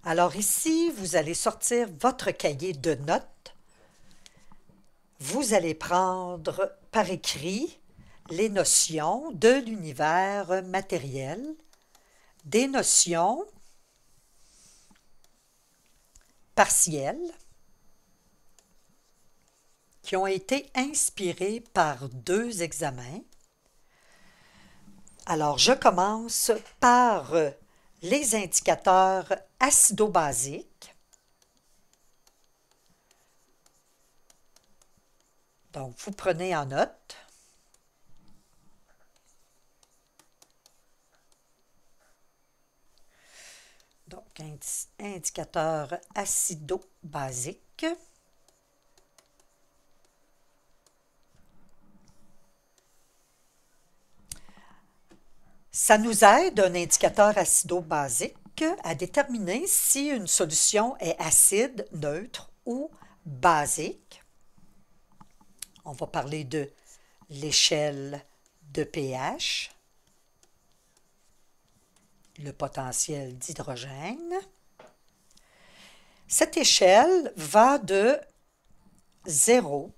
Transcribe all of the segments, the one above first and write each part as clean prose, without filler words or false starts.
Alors ici, vous allez sortir votre cahier de notes. Vous allez prendre par écrit les notions de l'univers matériel, des notions partielles qui ont été inspirées par 2 examens. Alors, je commence par les indicateurs acido-basiques. Donc, vous prenez en note. Donc, indicateur acido-basique. Ça nous aide, un indicateur acido-basique, à déterminer si une solution est acide, neutre ou basique. On va parler de l'échelle de pH, le potentiel d'hydrogène. Cette échelle va de 0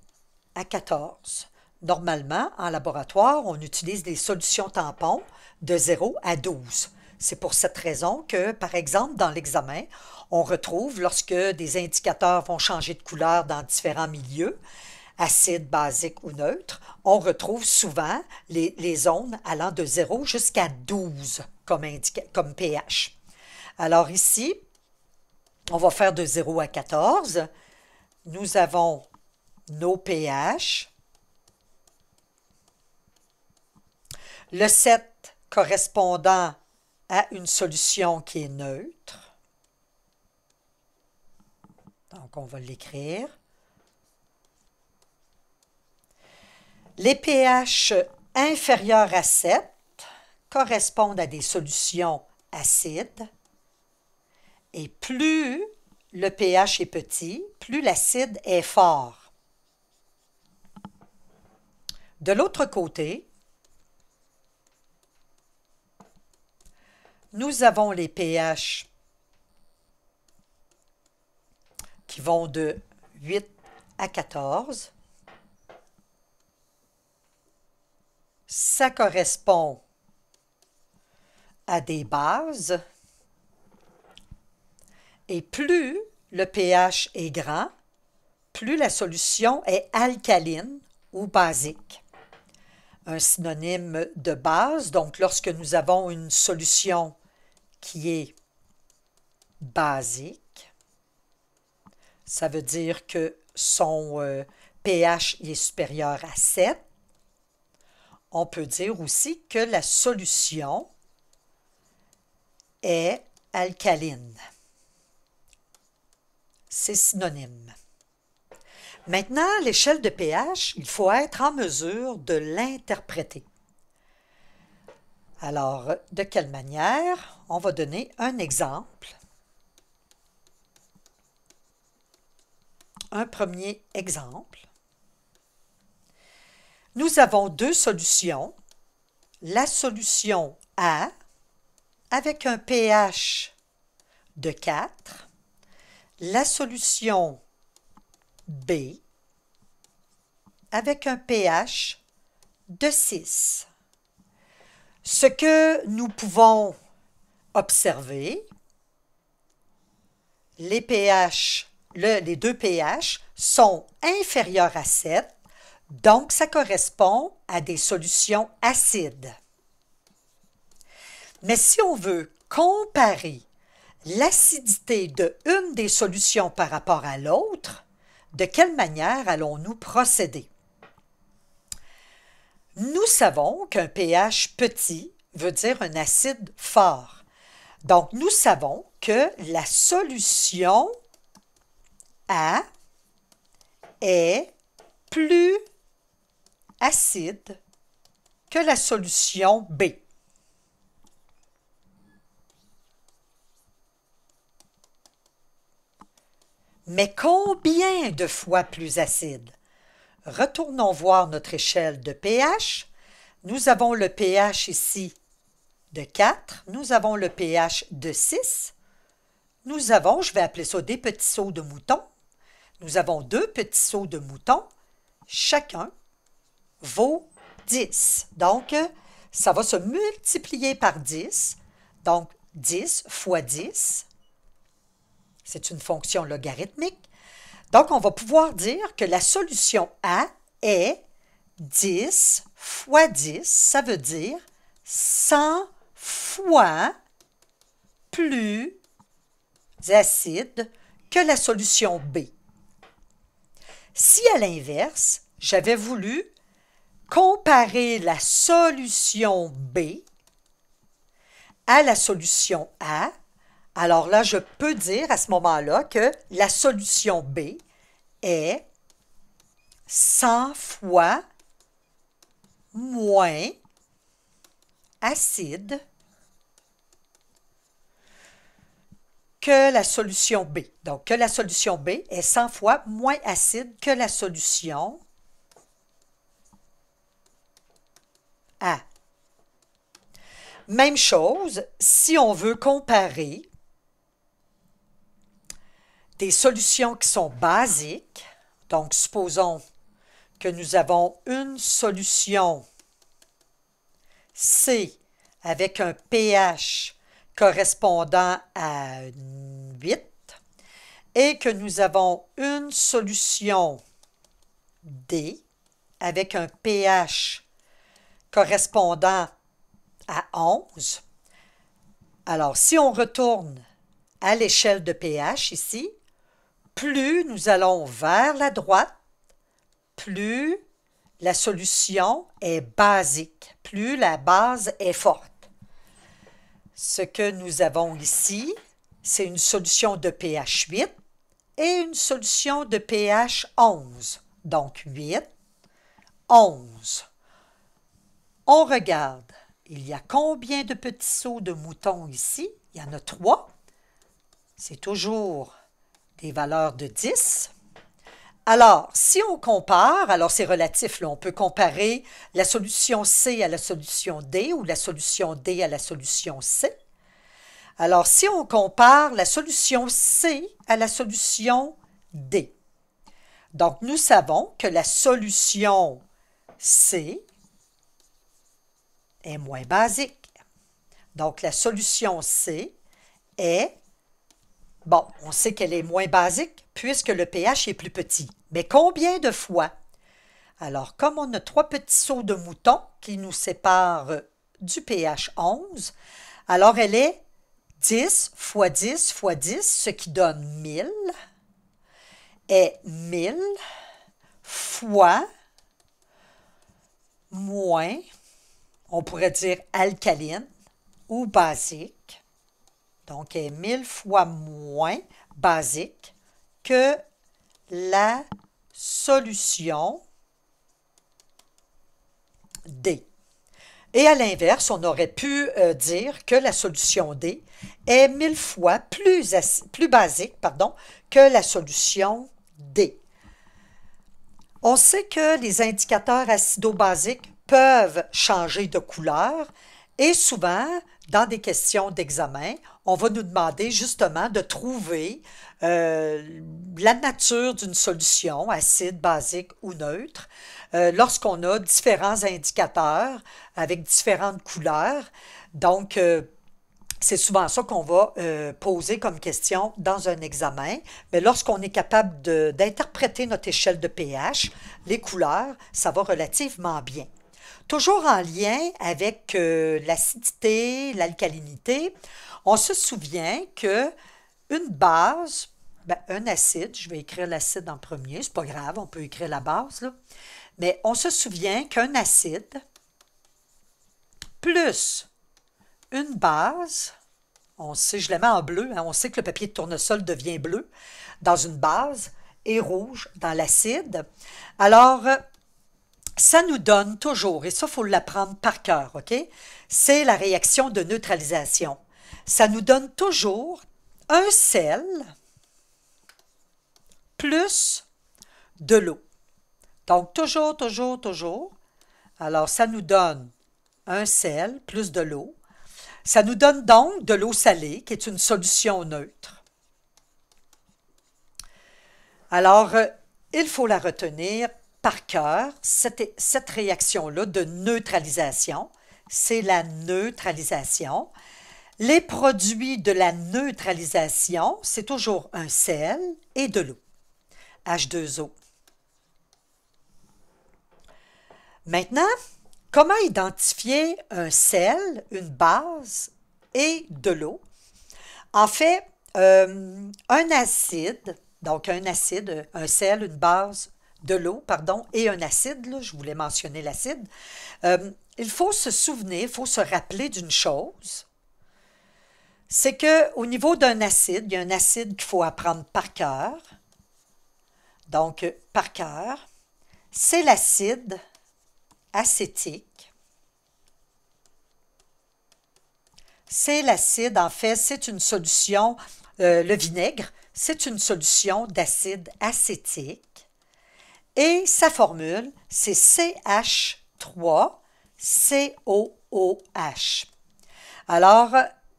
à 14. Normalement, en laboratoire, on utilise des solutions tampons de 0 à 12. C'est pour cette raison que, par exemple, dans l'examen, on retrouve, lorsque des indicateurs vont changer de couleur dans différents milieux, acide, basique ou neutre, on retrouve souvent les zones allant de 0 jusqu'à 12 comme pH. Alors ici, on va faire de 0 à 14. Nous avons nos pH. Le 7 correspondant à une solution qui est neutre. Donc, on va l'écrire. Les pH inférieurs à 7 correspondent à des solutions acides. Et plus le pH est petit, plus l'acide est fort. De l'autre côté, nous avons les pH qui vont de 8 à 14. Ça correspond à des bases. Et plus le pH est grand, plus la solution est alcaline ou basique. Un synonyme de base, donc lorsque nous avons une solution qui est basique, ça veut dire que son pH est supérieur à 7. On peut dire aussi que la solution est alcaline. C'est synonyme. Maintenant, l'échelle de pH, il faut être en mesure de l'interpréter. Alors, de quelle manière? On va donner un exemple. Un premier exemple. Nous avons 2 solutions. La solution A avec un pH de 4. La solution B avec un pH de 6. Ce que nous pouvons observer, les deux pH sont inférieurs à 7, donc ça correspond à des solutions acides. Mais si on veut comparer l'acidité d'une des solutions par rapport à l'autre, de quelle manière allons-nous procéder? Nous savons qu'un pH petit veut dire un acide fort. Donc, nous savons que la solution A est plus acide que la solution B. Mais combien de fois plus acide? Retournons voir notre échelle de pH. Nous avons le pH ici de 4. Nous avons le pH de 6. nous avons, je vais appeler ça des petits sauts de mouton. Nous avons 2 petits sauts de mouton. Chacun vaut 10. Donc, ça va se multiplier par 10. Donc, 10 fois 10, c'est une fonction logarithmique. Donc, on va pouvoir dire que la solution A est 10 fois 10, ça veut dire 100 fois plus acide que la solution B. Si à l'inverse, j'avais voulu comparer la solution B à la solution A, alors là, je peux dire à ce moment-là que la solution B est 100 fois moins acide que la solution B. Donc, que la solution B est 100 fois moins acide que la solution A. Même chose, si on veut comparer des solutions qui sont basiques, donc supposons que nous avons une solution C avec un pH correspondant à 8 et que nous avons une solution D avec un pH correspondant à 11. Alors, si on retourne à l'échelle de pH ici, plus nous allons vers la droite, plus la solution est basique, plus la base est forte. Ce que nous avons ici, c'est une solution de pH 8 et une solution de pH 11. Donc 8, 11. On regarde, il y a combien de petits sauts de mouton ici? Il y en a 3. C'est toujours des valeurs de 10. Alors, si on compare, alors c'est relatif, là, on peut comparer la solution C à la solution D ou la solution D à la solution C. Alors, si on compare la solution C à la solution D, donc nous savons que la solution C est moins basique. Donc, la solution C est, bon, on sait qu'elle est moins basique puisque le pH est plus petit. Mais combien de fois? Alors, comme on a 3 petits sauts de mouton qui nous séparent du pH 11, alors elle est 10 fois 10 fois 10, ce qui donne 1000, est 1000 fois moins, on pourrait dire alcaline ou basique, donc est 1000 fois moins basique que la solution D. Et à l'inverse, on aurait pu dire que la solution D est 1000 fois plus basique que la solution D. On sait que les indicateurs acido-basiques peuvent changer de couleur et souvent, dans des questions d'examen, on va nous demander justement de trouver la nature d'une solution, acide, basique ou neutre, lorsqu'on a différents indicateurs avec différentes couleurs. Donc, c'est souvent ça qu'on va poser comme question dans un examen. Mais lorsqu'on est capable d'interpréter notre échelle de pH, les couleurs, ça va relativement bien. Toujours en lien avec l'acidité, l'alcalinité, on se souvient que une base, un acide, je vais écrire l'acide en premier, c'est pas grave, on peut écrire la base, là. Mais on se souvient qu'un acide plus une base, on sait, je la mets en bleu, hein, on sait que le papier de tournesol devient bleu dans une base et rouge dans l'acide. Alors, ça nous donne toujours, et ça, il faut l'apprendre par cœur, OK? C'est la réaction de neutralisation. Ça nous donne toujours un sel plus de l'eau. Donc, toujours, toujours, toujours. Alors, ça nous donne un sel plus de l'eau. Ça nous donne donc de l'eau salée, qui est une solution neutre. Alors, il faut la retenir par cœur, cette réaction-là de neutralisation, c'est la neutralisation. Les produits de la neutralisation, c'est toujours un sel et de l'eau, H2O. Maintenant, comment identifier un sel, une base et de l'eau? En fait, un acide, donc un acide, un sel, une base, de l'eau, pardon, et un acide, là, je voulais mentionner l'acide, il faut se souvenir, il faut se rappeler d'une chose, c'est qu'au niveau d'un acide, il y a un acide qu'il faut apprendre par cœur, donc par cœur, c'est l'acide acétique. C'est l'acide, en fait, c'est une solution, le vinaigre, c'est une solution d'acide acétique. Et sa formule, c'est CH3COOH. Alors,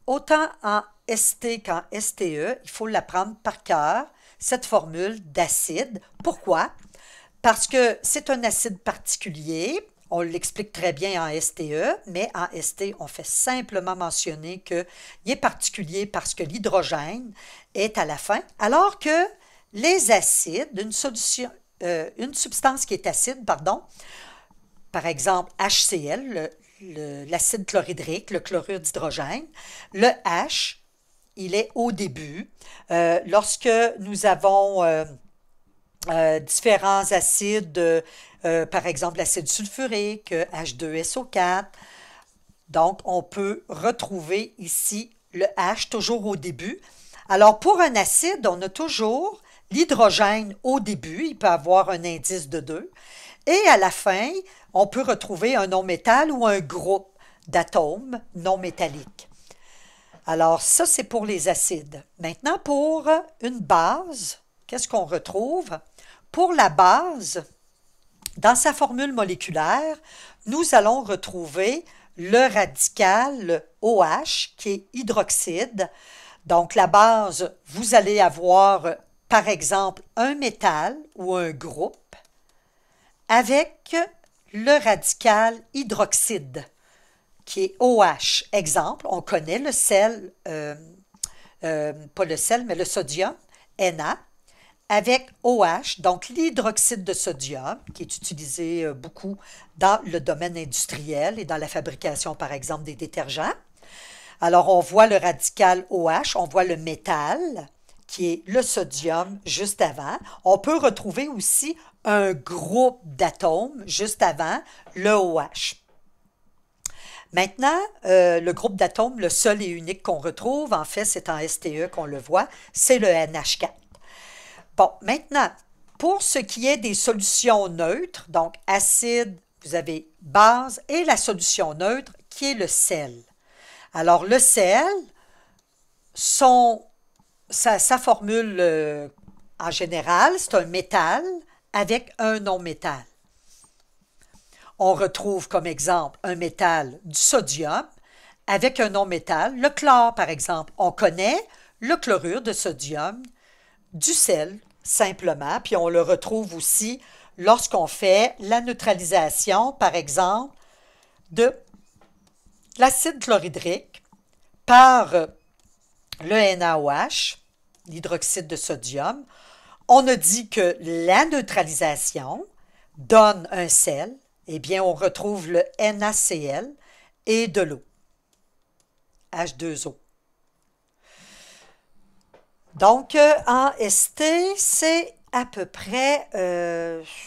autant en ST qu'en STE, il faut l'apprendre par cœur, cette formule d'acide. Pourquoi? Parce que c'est un acide particulier. On l'explique très bien en STE, mais en ST, on fait simplement mentionner qu'il est particulier parce que l'hydrogène est à la fin, alors que les acides, une substance qui est acide, pardon, par exemple HCl, l'acide chlorhydrique, le chlorure d'hydrogène, le H, il est au début. Lorsque nous avons différents acides, par exemple l'acide sulfurique, H2SO4. Donc, on peut retrouver ici le H toujours au début. Alors, pour un acide, on a toujours l'hydrogène au début, il peut avoir un indice de 2. Et à la fin, on peut retrouver un non-métal ou un groupe d'atomes non métalliques. Alors, ça, c'est pour les acides. Maintenant, pour une base, qu'est-ce qu'on retrouve? Pour la base, dans sa formule moléculaire, nous allons retrouver le radical OH qui est hydroxyde. Donc, la base, vous allez avoir, par exemple, un métal ou un groupe avec le radical hydroxyde qui est OH. Exemple, on connaît le sel, pas le sel, mais le sodium, Na, avec OH, donc l'hydroxyde de sodium, qui est utilisé beaucoup dans le domaine industriel et dans la fabrication, par exemple, des détergents. Alors, on voit le radical OH, on voit le métal, qui est le sodium juste avant. On peut retrouver aussi un groupe d'atomes juste avant le OH. Maintenant, le groupe d'atomes, le seul et unique qu'on retrouve, en fait, c'est en STE qu'on le voit, c'est le NH4. Bon, maintenant, pour ce qui est des solutions neutres, donc acide, vous avez base et la solution neutre qui est le sel. Alors, le sel, sa formule en général, c'est un métal avec un non-métal. On retrouve comme exemple un métal du sodium avec un non-métal, le chlore par exemple. On connaît le chlorure de sodium, du sel simplement, puis on le retrouve aussi lorsqu'on fait la neutralisation, par exemple, de l'acide chlorhydrique par le NaOH, l'hydroxyde de sodium. On a dit que la neutralisation donne un sel. Eh bien, on retrouve le NaCl et de l'eau, H2O. Donc, en ST, c'est à peu près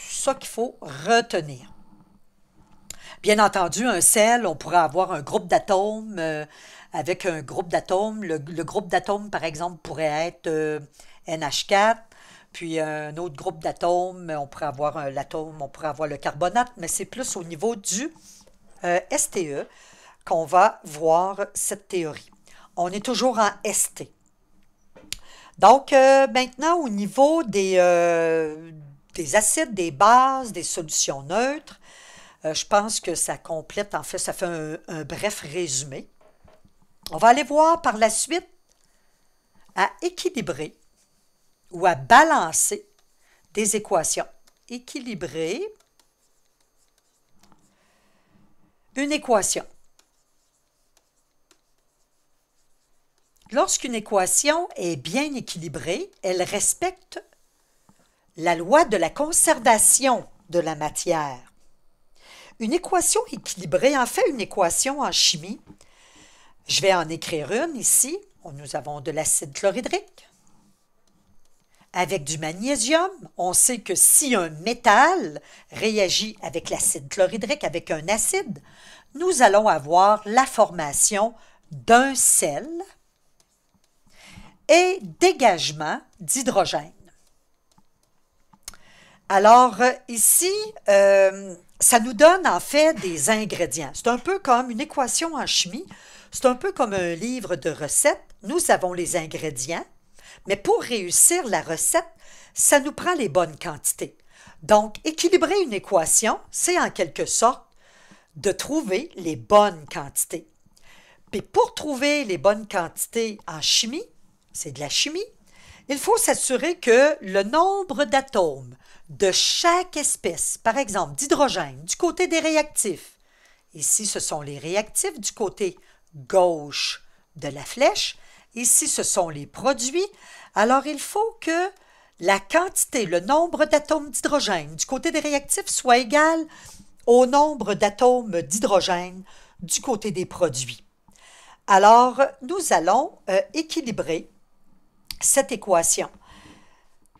ça qu'il faut retenir. Bien entendu, un sel, on pourrait avoir un groupe d'atomes avec un groupe d'atomes. Le groupe d'atomes, par exemple, pourrait être NH4. Puis un autre groupe d'atomes, on pourrait avoir l'atome, on pourrait avoir le carbonate, mais c'est plus au niveau du STE qu'on va voir cette théorie. On est toujours en ST. Donc, maintenant, au niveau des acides, des bases, des solutions neutres, je pense que ça complète, en fait, ça fait un bref résumé. On va aller voir par la suite à équilibrer ou à balancer des équations. Équilibrer une équation. Lorsqu'une équation est bien équilibrée, elle respecte la loi de la conservation de la matière. Une équation équilibrée, en fait, une équation en chimie, je vais en écrire une ici. Nous avons de l'acide chlorhydrique. Avec du magnésium, on sait que si un métal réagit avec l'acide chlorhydrique, avec un acide, nous allons avoir la formation d'un sel et dégagement d'hydrogène. Alors, ici, ça nous donne en fait des ingrédients. C'est un peu comme une équation en chimie, c'est un peu comme un livre de recettes. Nous avons les ingrédients, mais pour réussir la recette, ça nous prend les bonnes quantités. Donc, équilibrer une équation, c'est en quelque sorte de trouver les bonnes quantités. Puis pour trouver les bonnes quantités en chimie, c'est de la chimie, il faut s'assurer que le nombre d'atomes de chaque espèce, par exemple d'hydrogène, du côté des réactifs, ici ce sont les réactifs du côté gauche de la flèche, ici ce sont les produits, alors il faut que la quantité, le nombre d'atomes d'hydrogène du côté des réactifs soit égal au nombre d'atomes d'hydrogène du côté des produits. Alors, nous allons équilibrer cette équation.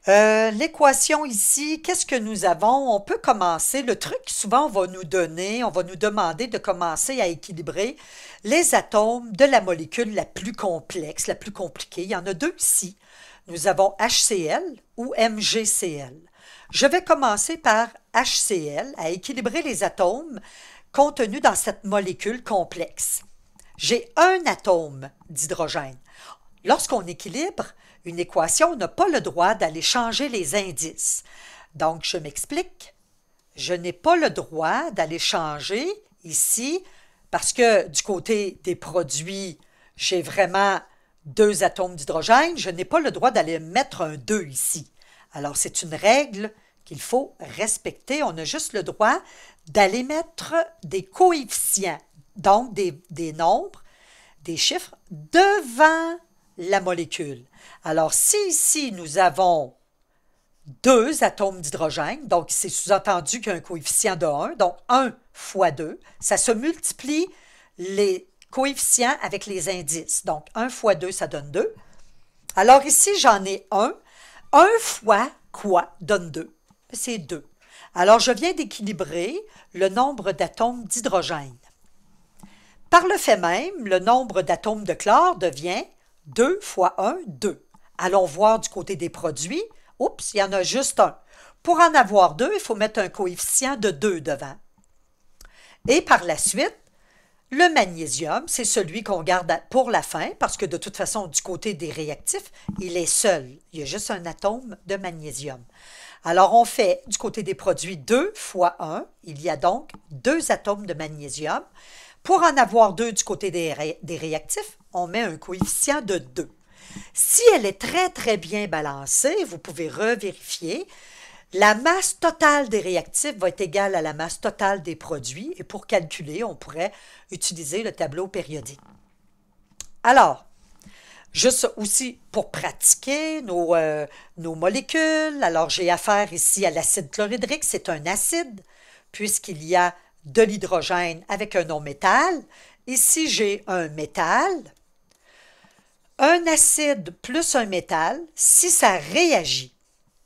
L'équation ici, qu'est-ce que nous avons? On peut commencer, le truc souvent on va nous demander de commencer à équilibrer les atomes de la molécule la plus complexe, la plus compliquée. Il y en a deux ici. Nous avons HCl ou MgCl. Je vais commencer par HCl, à équilibrer les atomes contenus dans cette molécule complexe. J'ai un atome d'hydrogène. Lorsqu'on équilibre une équation, on n'a pas le droit d'aller changer les indices. Donc, je m'explique. Je n'ai pas le droit d'aller changer ici parce que du côté des produits, j'ai vraiment deux atomes d'hydrogène. Je n'ai pas le droit d'aller mettre un 2 ici. Alors, c'est une règle qu'il faut respecter. On a juste le droit d'aller mettre des coefficients, donc des nombres, des chiffres devant la molécule. Alors, si ici, nous avons deux atomes d'hydrogène, donc c'est sous-entendu qu'il y a un coefficient de 1, donc 1 fois 2, ça se multiplie les coefficients avec les indices. Donc, 1 fois 2, ça donne 2. Alors ici, j'en ai 1. 1 fois quoi donne 2? C'est 2. Alors, je viens d'équilibrer le nombre d'atomes d'hydrogène. Par le fait même, le nombre d'atomes de chlore devient 2 fois 1, 2. Allons voir du côté des produits. Oups, il y en a juste un. Pour en avoir deux, il faut mettre un coefficient de 2 devant. Et par la suite, le magnésium, c'est celui qu'on garde pour la fin, parce que de toute façon, du côté des réactifs, il est seul. Il y a juste un atome de magnésium. Alors, on fait du côté des produits 2 fois 1. Il y a donc 2 atomes de magnésium. Pour en avoir 2 du côté des réactifs, on met un coefficient de 2. Si elle est très, très bien balancée, vous pouvez revérifier, la masse totale des réactifs va être égale à la masse totale des produits. Et pour calculer, on pourrait utiliser le tableau périodique. Alors, juste aussi pour pratiquer nos molécules, alors j'ai affaire ici à l'acide chlorhydrique, c'est un acide, puisqu'il y a de l'hydrogène avec un non-métal. Ici, j'ai un métal. Un acide plus un métal, si ça réagit,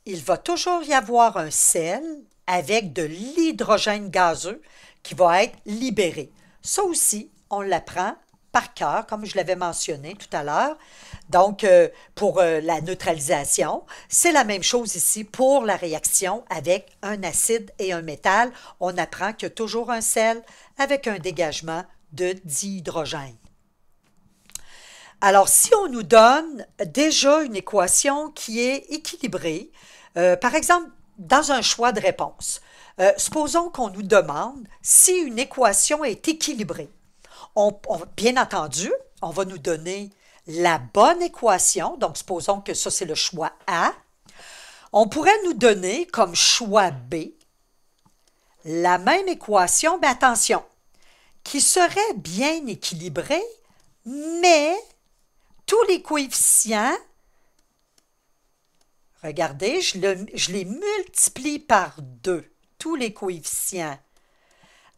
il va toujours y avoir un sel avec de l'hydrogène gazeux qui va être libéré. Ça aussi, on l'apprend par cœur, comme je l'avais mentionné tout à l'heure. Donc, pour la neutralisation, c'est la même chose ici pour la réaction avec un acide et un métal. On apprend qu'il y a toujours un sel avec un dégagement de dihydrogène. Alors, si on nous donne déjà une équation qui est équilibrée, par exemple, dans un choix de réponse, supposons qu'on nous demande si une équation est équilibrée. Bien entendu, on va nous donner la bonne équation, donc supposons que ça c'est le choix A. On pourrait nous donner comme choix B la même équation, mais attention, qui serait bien équilibrée, mais tous les coefficients, regardez, je les multiplie par 2, tous les coefficients.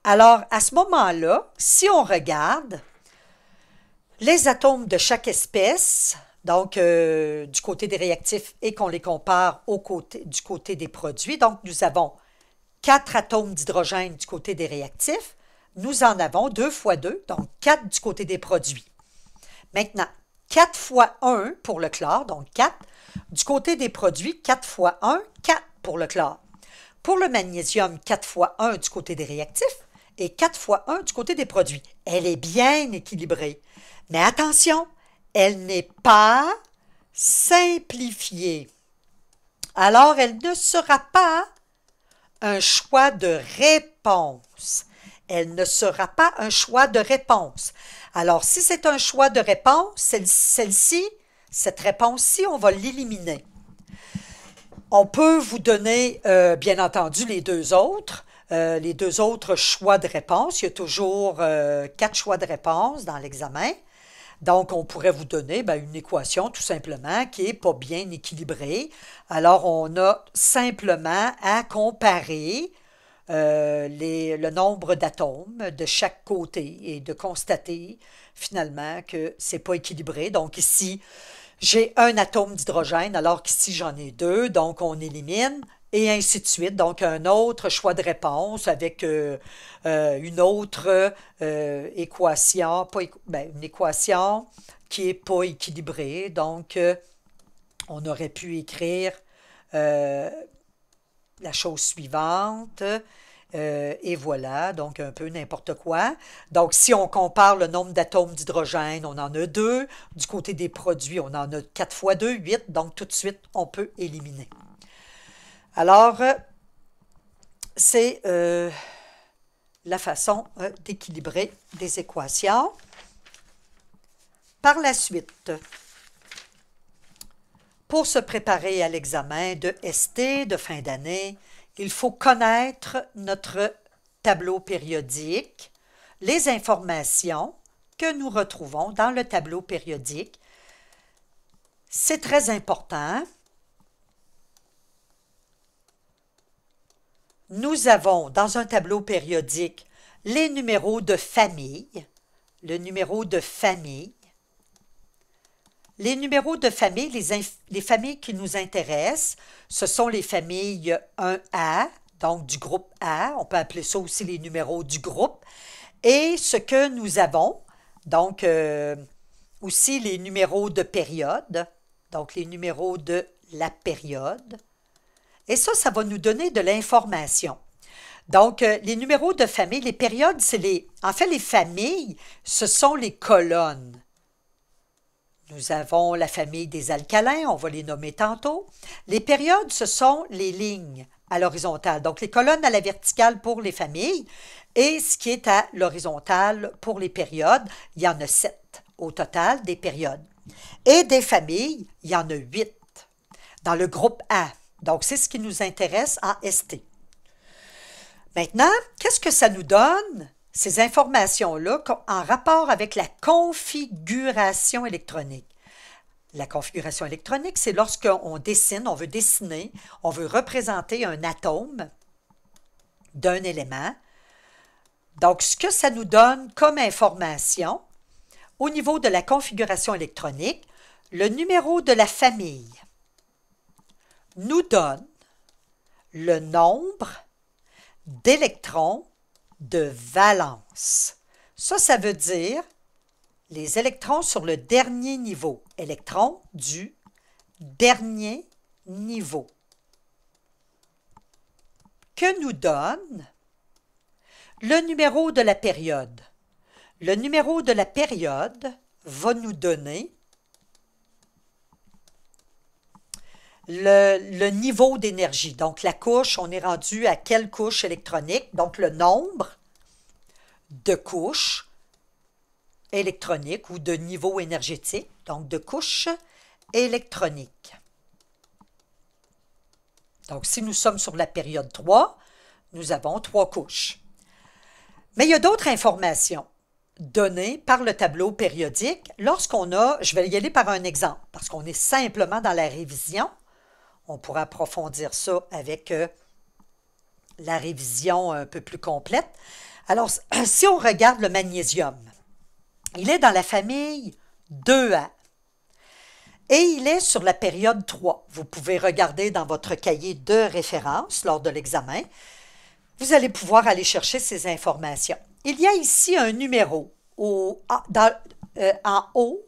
Alors, à ce moment-là, si on regarde les atomes de chaque espèce, donc du côté des réactifs et qu'on les compare du côté des produits, donc nous avons 4 atomes d'hydrogène du côté des réactifs, nous en avons 2 fois 2, donc 4 du côté des produits. Maintenant, 4 fois 1 pour le chlore, donc 4. Du côté des produits, 4 fois 1, 4 pour le chlore. Pour le magnésium, 4 fois 1 du côté des réactifs et 4 fois 1 du côté des produits. Elle est bien équilibrée. Mais attention, elle n'est pas simplifiée. Alors, elle ne sera pas un choix de réponse. Elle ne sera pas un choix de réponse. Alors, si c'est un choix de réponse, celle-ci, cette réponse-ci, on va l'éliminer. On peut vous donner, bien entendu, les deux autres choix de réponse. Il y a toujours 4 choix de réponse dans l'examen. Donc, on pourrait vous donner une équation tout simplement qui n'est pas bien équilibrée. Alors, on a simplement à comparer le nombre d'atomes de chaque côté et de constater finalement que ce n'est pas équilibré. Donc, ici, j'ai un atome d'hydrogène alors qu'ici, j'en ai 2. Donc, on élimine. Et ainsi de suite. Donc, un autre choix de réponse avec une autre équation, une équation qui n'est pas équilibrée. Donc, on aurait pu écrire la chose suivante. Et voilà, donc un peu n'importe quoi. Donc, si on compare le nombre d'atomes d'hydrogène, on en a 2. Du côté des produits, on en a 4 fois 2, 8. Donc, tout de suite, on peut éliminer. Alors, c'est la façon d'équilibrer des équations. Par la suite, pour se préparer à l'examen de ST de fin d'année, il faut connaître notre tableau périodique, les informations que nous retrouvons dans le tableau périodique. C'est très important. Nous avons dans un tableau périodique les numéros de famille, le numéro de famille. Les numéros de famille, les familles qui nous intéressent, ce sont les familles 1A, donc du groupe A. On peut appeler ça aussi les numéros du groupe. Et ce que nous avons, donc aussi les numéros de période, donc les numéros de la période. Et ça va nous donner de l'information. Donc, les numéros de famille, les périodes, en fait, les familles, ce sont les colonnes. Nous avons la famille des alcalins, on va les nommer tantôt. Les périodes, ce sont les lignes à l'horizontale. Donc, les colonnes à la verticale pour les familles et ce qui est à l'horizontale pour les périodes. Il y en a 7 au total des périodes. Et des familles, il y en a 8 dans le groupe A. Donc, c'est ce qui nous intéresse en ST. Maintenant, qu'est-ce que ça nous donne, ces informations-là, en rapport avec la configuration électronique? La configuration électronique, c'est lorsqu'on dessine, on veut dessiner, on veut représenter un atome d'un élément. Donc, ce que ça nous donne comme information, au niveau de la configuration électronique, le numéro de la famille nous donne le nombre d'électrons de valence. Ça veut dire les électrons sur le dernier niveau. Électrons du dernier niveau. Que nous donne le numéro de la période. Le numéro de la période va nous donner le niveau d'énergie. Donc, la couche, on est rendu à quelle couche électronique? Donc, le nombre de couches électroniques ou de niveaux énergétiques, donc de couches électroniques. Donc, si nous sommes sur la période 3, nous avons 3 couches. Mais il y a d'autres informations données par le tableau périodique lorsqu'on a, je vais y aller par un exemple, parce qu'on est simplement dans la révision. On pourra approfondir ça avec la révision un peu plus complète. Alors, si on regarde le magnésium, il est dans la famille 2A et il est sur la période 3. Vous pouvez regarder dans votre cahier de référence lors de l'examen. Vous allez pouvoir aller chercher ces informations. Il y a ici un numéro en haut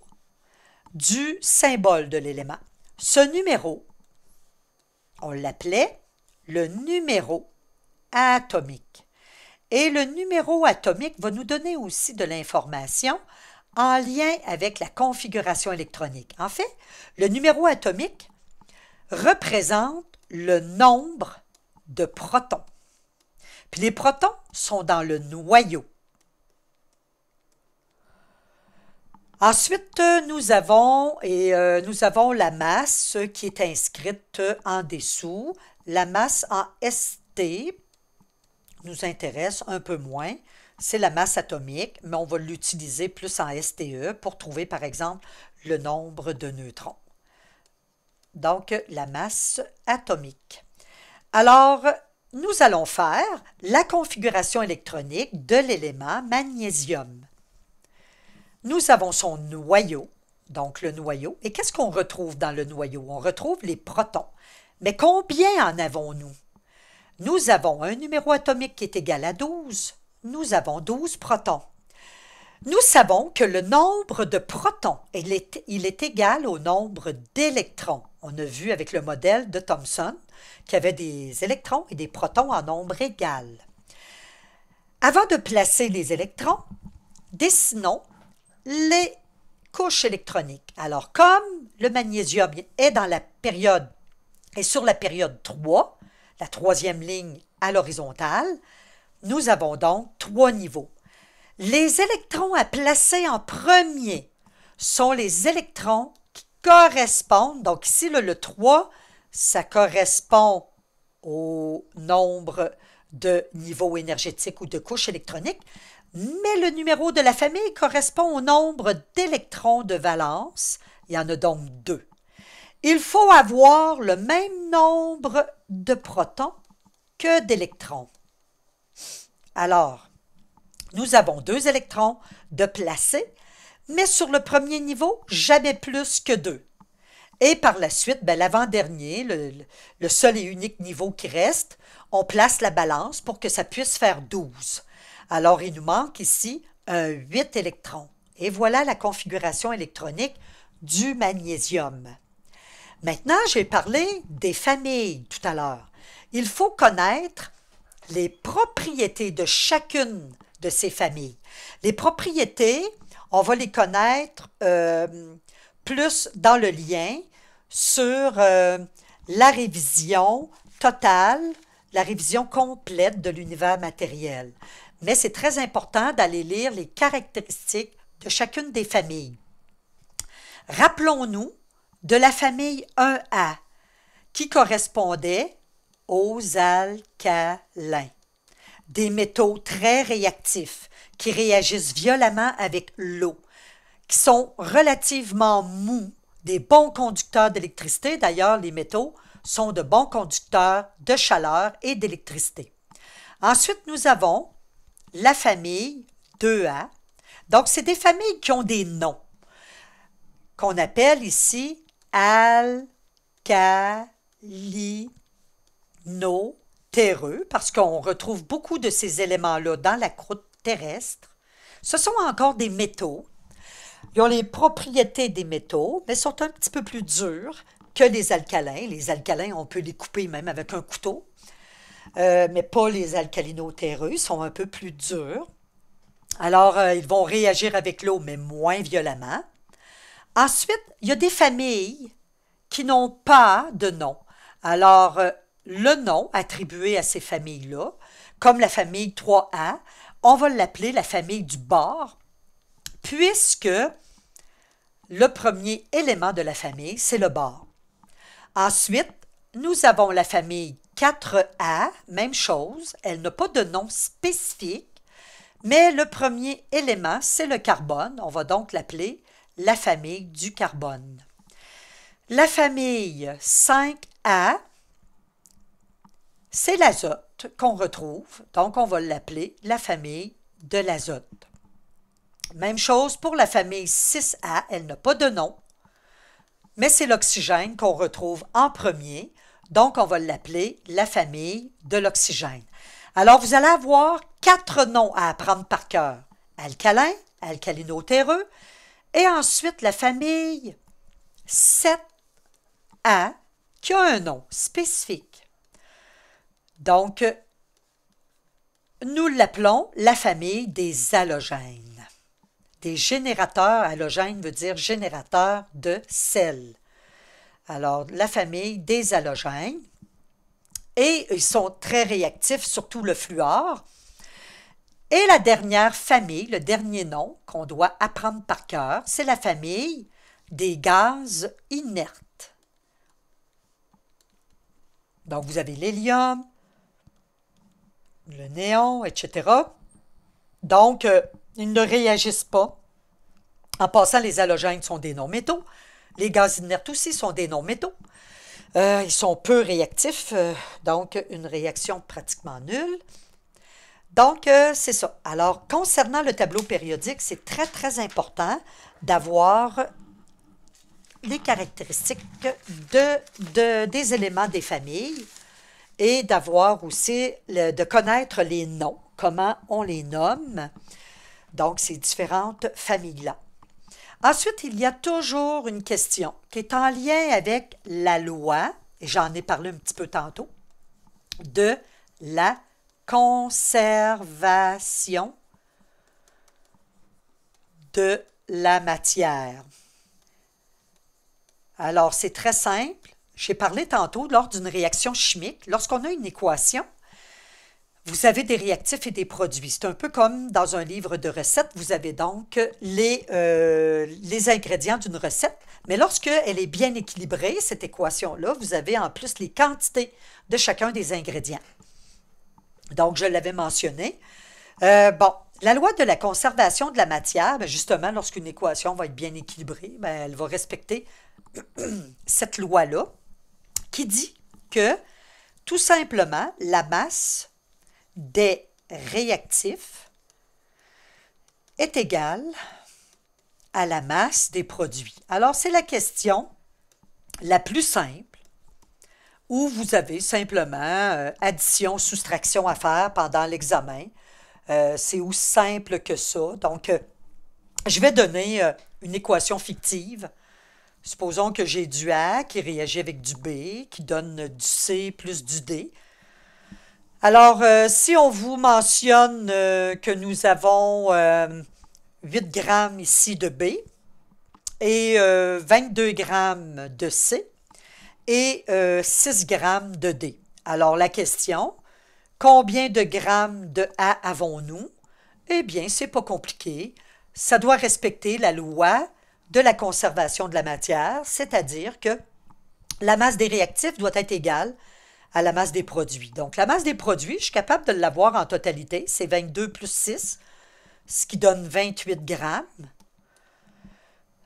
du symbole de l'élément. Ce numéro, on l'appelait le numéro atomique. Et le numéro atomique va nous donner aussi de l'information en lien avec la configuration électronique. En fait, le numéro atomique représente le nombre de protons. Puis les protons sont dans le noyau. Ensuite, nous avons la masse qui est inscrite en dessous. La masse en ST nous intéresse un peu moins. C'est la masse atomique, mais on va l'utiliser plus en STE pour trouver, par exemple, le nombre de neutrons. Donc, la masse atomique. Alors, nous allons faire la configuration électronique de l'élément magnésium. Nous avons son noyau, donc le noyau. Et qu'est-ce qu'on retrouve dans le noyau? On retrouve les protons. Mais combien en avons-nous? Nous avons un numéro atomique qui est égal à 12. Nous avons 12 protons. Nous savons que le nombre de protons, il est égal au nombre d'électrons. On a vu avec le modèle de Thomson qu'il y avait des électrons et des protons en nombre égal. Avant de placer les électrons, dessinons les couches électroniques. Alors, comme le magnésium est sur la période 3, la troisième ligne à l'horizontale, nous avons donc 3 niveaux. Les électrons à placer en premier sont les électrons qui correspondent, donc ici le 3, ça correspond au nombre de niveaux énergétiques ou de couches électroniques, mais le numéro de la famille correspond au nombre d'électrons de valence. Il y en a donc 2. Il faut avoir le même nombre de protons que d'électrons. Alors, nous avons 2 électrons de placer, mais sur le premier niveau, jamais plus que 2. Et par la suite, l'avant-dernier, le seul et unique niveau qui reste, on place la balance pour que ça puisse faire 12. Alors, il nous manque ici 8 électrons. Et voilà la configuration électronique du magnésium. Maintenant, j'ai parlé des familles tout à l'heure. Il faut connaître les propriétés de chacune de ces familles. Les propriétés, on va les connaître plus dans le lien sur la révision totale, la révision complète de l'univers matériel. Mais c'est très important d'aller lire les caractéristiques de chacune des familles. Rappelons-nous de la famille 1A qui correspondait aux alcalins, des métaux très réactifs qui réagissent violemment avec l'eau, qui sont relativement mous, des bons conducteurs d'électricité. D'ailleurs, les métaux sont de bons conducteurs de chaleur et d'électricité. Ensuite, nous avons la famille 2A. Donc, c'est des familles qui ont des noms qu'on appelle ici alcalino-terreux parce qu'on retrouve beaucoup de ces éléments-là dans la croûte terrestre. Ce sont encore des métaux. Ils ont les propriétés des métaux, mais sont un petit peu plus durs que les alcalins. Les alcalins, on peut les couper même avec un couteau. Mais pas les alcalino-terreux, ils sont un peu plus durs. Alors, ils vont réagir avec l'eau, mais moins violemment. Ensuite, il y a des familles qui n'ont pas de nom. Alors, le nom attribué à ces familles-là, comme la famille 3A, on va l'appeler la famille du bore, puisque le premier élément de la famille, c'est le bore. Ensuite, nous avons la famille 4A, même chose, elle n'a pas de nom spécifique, mais le premier élément, c'est le carbone. On va donc l'appeler la famille du carbone. La famille 5A, c'est l'azote qu'on retrouve, donc on va l'appeler la famille de l'azote. Même chose pour la famille 6A, elle n'a pas de nom, mais c'est l'oxygène qu'on retrouve en premier, donc on va l'appeler la famille de l'oxygène. Alors vous allez avoir 4 noms à apprendre par cœur. Alcalin, alcalino-terreux, et ensuite la famille 7A qui a un nom spécifique. Donc, nous l'appelons la famille des halogènes. Des générateurs, halogène veut dire générateur de sel. Alors, la famille des halogènes. Et ils sont très réactifs, surtout le fluor. Et la dernière famille, le dernier nom qu'on doit apprendre par cœur, c'est la famille des gaz inertes. Donc, vous avez l'hélium, le néon, etc. Donc, ils ne réagissent pas. En passant, les halogènes sont des non-métaux. Les gaz inertes aussi sont des non-métaux. Ils sont peu réactifs, donc une réaction pratiquement nulle. Donc, c'est ça. Alors, concernant le tableau périodique, c'est très, très important d'avoir les caractéristiques des éléments des familles et d'avoir aussi, de connaître les noms, comment on les nomme, donc ces différentes familles-là. Ensuite, il y a toujours une question qui est en lien avec la loi, et j'en ai parlé un petit peu tantôt, de la conservation de la matière. Alors, c'est très simple. J'ai parlé tantôt lors d'une réaction chimique. Lorsqu'on a une équation, vous avez des réactifs et des produits. C'est un peu comme dans un livre de recettes. Vous avez donc les ingrédients d'une recette. Mais lorsqu'elle est bien équilibrée, cette équation-là, vous avez en plus les quantités de chacun des ingrédients. Donc, je l'avais mentionné. Bon, la loi de la conservation de la matière, bien justement, lorsqu'une équation va être bien équilibrée, bien, elle va respecter cette loi-là qui dit que, tout simplement, la masse des réactifs est égale à la masse des produits. Alors, c'est la question la plus simple où vous avez simplement addition, soustraction à faire pendant l'examen. C'est aussi simple que ça. Donc, je vais donner une équation fictive. Supposons que j'ai du A qui réagit avec du B, qui donne du C plus du D. Alors, si on vous mentionne que nous avons 8 grammes ici de B et 22 grammes de C et 6 grammes de D. Alors, la question, combien de grammes de A avons-nous? Eh bien, c'est pas compliqué. Ça doit respecter la loi de la conservation de la matière, c'est-à-dire que la masse des réactifs doit être égale à la masse des produits. Donc, la masse des produits, je suis capable de l'avoir en totalité, c'est 22 plus 6, ce qui donne 28 grammes.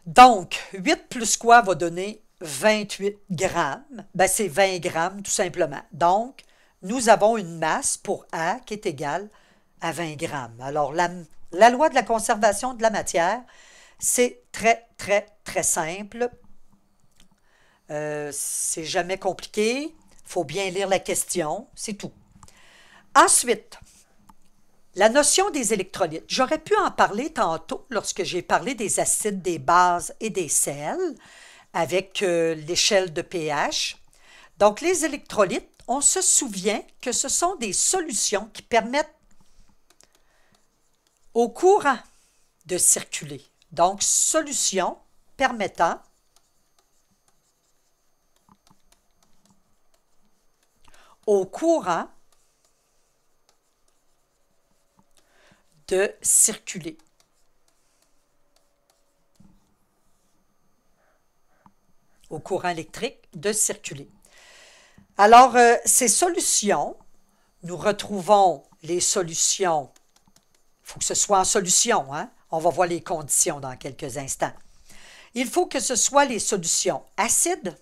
Donc, 8 plus quoi va donner 28 grammes? Ben, c'est 20 grammes, tout simplement. Donc, nous avons une masse pour A qui est égale à 20 grammes. Alors, la loi de la conservation de la matière, c'est très, très, très simple. C'est jamais compliqué. Il faut bien lire la question, c'est tout. Ensuite, la notion des électrolytes. J'aurais pu en parler tantôt lorsque j'ai parlé des acides, des bases et des sels avec l'échelle de pH. Donc, les électrolytes, on se souvient que ce sont des solutions qui permettent au courant de circuler. Donc, solutions permettant au courant de circuler. Au courant électrique de circuler. Alors, ces solutions, nous retrouvons les solutions. Il faut que ce soit en solution, hein? On va voir les conditions dans quelques instants. Il faut que ce soit les solutions acides,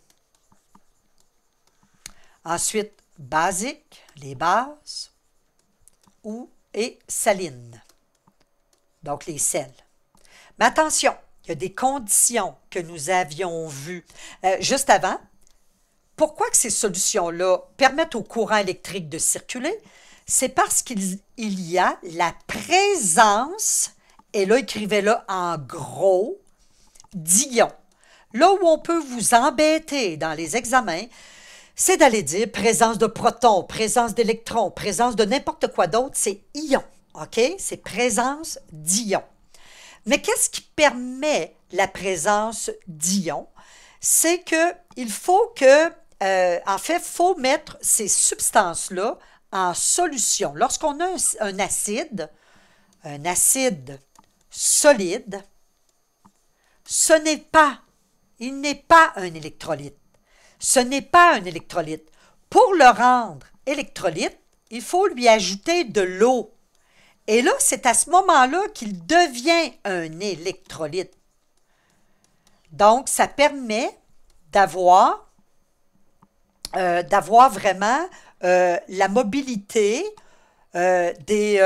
ensuite basiques, les bases, et salines, donc les sels. Mais attention, il y a des conditions que nous avions vues juste avant. Pourquoi que ces solutions-là permettent au courant électrique de circuler? C'est parce qu'il y a la présence, et là, écrivez-le en gros, d'ions. Là où on peut vous embêter dans les examens, c'est d'aller dire présence de protons, présence d'électrons, présence de n'importe quoi d'autre, c'est ions, OK? C'est présence d'ions. Mais qu'est-ce qui permet la présence d'ions? C'est qu'il faut que, en fait, il faut mettre ces substances-là en solution. Lorsqu'on a un acide solide, il n'est pas un électrolyte. Ce n'est pas un électrolyte. Pour le rendre électrolyte, il faut lui ajouter de l'eau. Et là, c'est à ce moment-là qu'il devient un électrolyte. Donc, ça permet d'avoir vraiment la mobilité des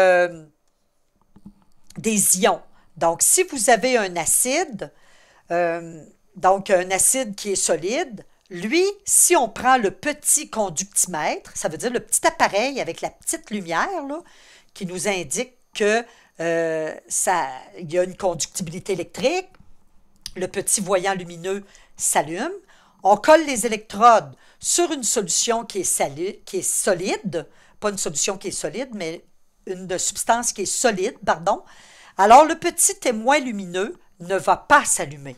ions. Donc, si vous avez un acide, donc un acide qui est solide, lui, si on prend le petit conductimètre, ça veut dire le petit appareil avec la petite lumière là, qui nous indique que il y a une conductibilité électrique, le petit voyant lumineux s'allume, on colle les électrodes sur une solution qui est solide, pas une solution qui est solide, mais une substance qui est solide, pardon. Alors, le petit témoin lumineux ne va pas s'allumer.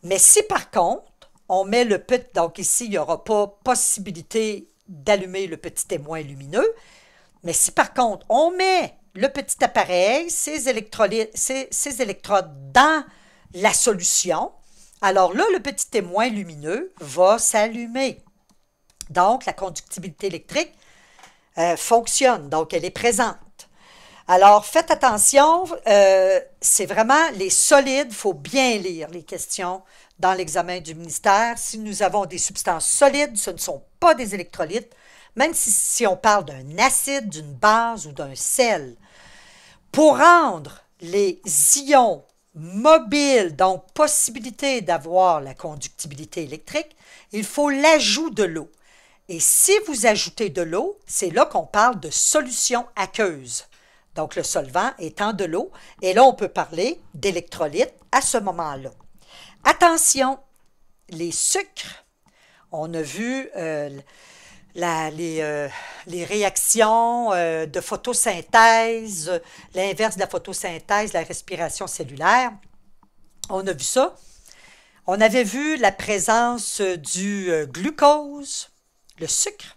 Mais si par contre, on met le petit, donc ici, il n'y aura pas possibilité d'allumer le petit témoin lumineux, mais si par contre, on met le petit appareil, ces électrodes dans la solution, alors là, le petit témoin lumineux va s'allumer. Donc, la conductibilité électrique fonctionne, donc elle est présente. Alors, faites attention, c'est vraiment les solides, il faut bien lire les questions dans l'examen du ministère. Si nous avons des substances solides, ce ne sont pas des électrolytes, même si on parle d'un acide, d'une base ou d'un sel. Pour rendre les ions mobiles, donc possibilité d'avoir la conductibilité électrique, il faut l'ajout de l'eau. Et si vous ajoutez de l'eau, c'est là qu'on parle de solution aqueuse. Donc, le solvant étant de l'eau. Et là, on peut parler d'électrolyte à ce moment-là. Attention, les sucres. On a vu les réactions de photosynthèse, l'inverse de la photosynthèse, la respiration cellulaire. On a vu ça. On avait vu la présence du glucose, le sucre,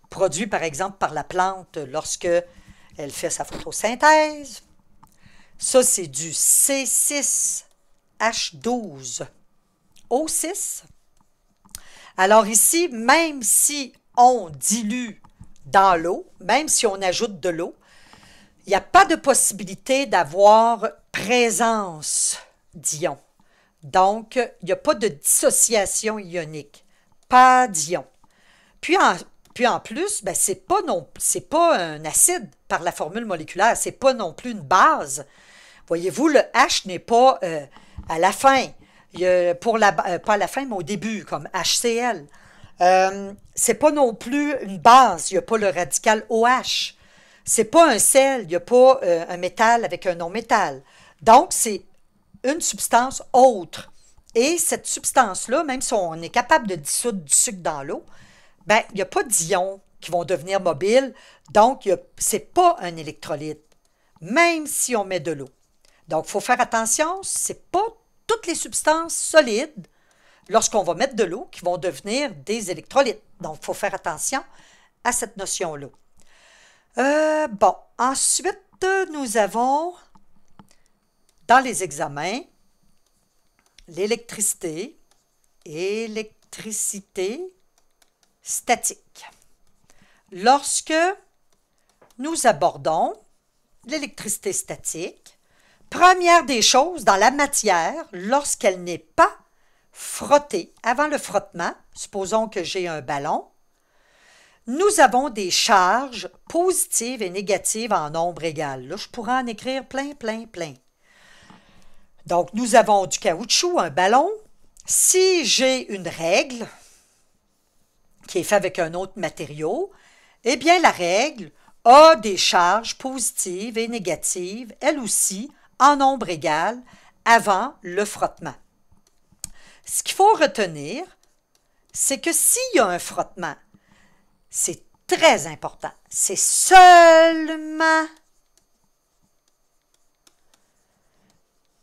produit par exemple par la plante lorsque elle fait sa photosynthèse. Ça, c'est du C6H12O6. Alors ici, même si on dilue dans l'eau, même si on ajoute de l'eau, il n'y a pas de possibilité d'avoir présence d'ions. Donc, il n'y a pas de dissociation ionique, pas d'ions. Puis en plus, ben, c'est pas un acide par la formule moléculaire, c'est pas non plus une base. Voyez-vous, le H n'est pas à la fin, pas à la fin, mais au début, comme HCl. C'est pas non plus une base, il n'y a pas le radical OH. C'est pas un sel, il n'y a pas un métal avec un non-métal. Donc, c'est une substance autre. Et cette substance-là, même si on est capable de dissoudre du sucre dans l'eau, ben, il n'y a pas d'ions qui vont devenir mobiles, donc ce n'est pas un électrolyte, même si on met de l'eau. Donc, il faut faire attention, ce n'est pas toutes les substances solides, lorsqu'on va mettre de l'eau, qui vont devenir des électrolytes. Donc, il faut faire attention à cette notion-là. Bon, ensuite, nous avons, dans les examens, l'électricité, l'électricité statique. Lorsque nous abordons l'électricité statique, première des choses, dans la matière, lorsqu'elle n'est pas frottée avant le frottement, supposons que j'ai un ballon, nous avons des charges positives et négatives en nombre égal. Là, je pourrais en écrire plein, plein, plein. Donc, nous avons du caoutchouc, un ballon. Si j'ai une règle qui est faite avec un autre matériau, eh bien, la règle a des charges positives et négatives, elle aussi, en nombre égal, avant le frottement. Ce qu'il faut retenir, c'est que s'il y a un frottement, c'est très important, c'est seulement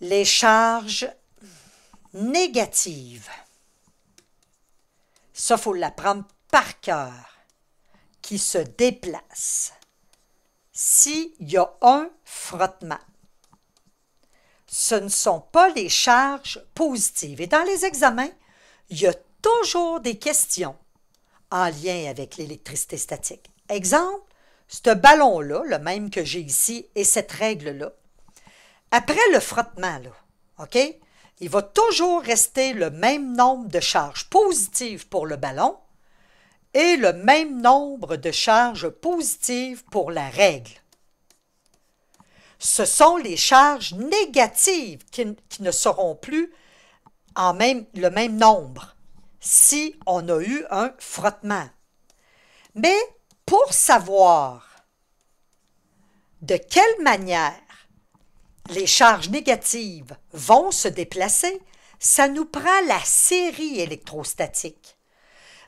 les charges négatives. Ça, il faut l'apprendre par cœur, qui se déplacent s'il y a un frottement. Ce ne sont pas les charges positives. Et dans les examens, il y a toujours des questions en lien avec l'électricité statique. Exemple, ce ballon-là, le même que j'ai ici, et cette règle-là, après le frottement, là, OK, il va toujours rester le même nombre de charges positives pour le ballon et le même nombre de charges positives pour la règle. Ce sont les charges négatives qui ne seront plus le même nombre si on a eu un frottement. Mais pour savoir de quelle manière les charges négatives vont se déplacer, ça nous prend la série électrostatique.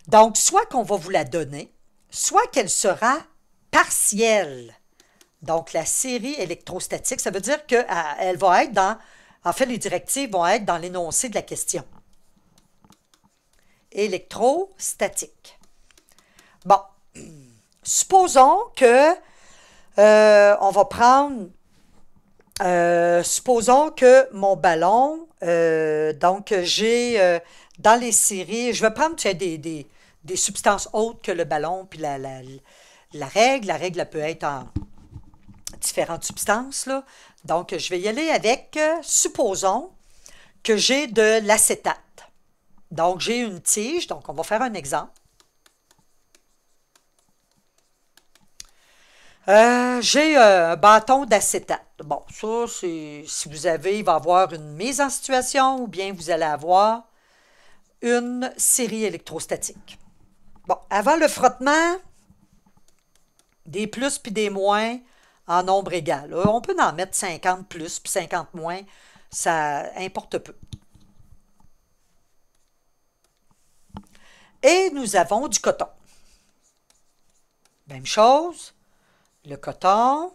Donc, soit qu'on va vous la donner, soit qu'elle sera partielle. Donc, la série électrostatique, ça veut dire qu'elle va être dans... En fait, les directives vont être dans l'énoncé de la question. Électrostatique. Bon, supposons que on va prendre... supposons que mon ballon, donc j'ai dans les séries, je vais prendre des substances autres que le ballon, puis la règle. La règle elle peut être en différentes substances, là. Donc, je vais y aller avec, supposons que j'ai de l'acétate. Donc, j'ai une tige, donc on va faire un exemple. J'ai un bâton d'acétate. Bon, ça, c'est si vous avez, il va y avoir une mise en situation ou bien vous allez avoir une série électrostatique. Bon, avant le frottement, des plus puis des moins en nombre égal. On peut en mettre 50 plus puis 50 moins, ça importe peu. Et nous avons du coton. Même chose. Le coton,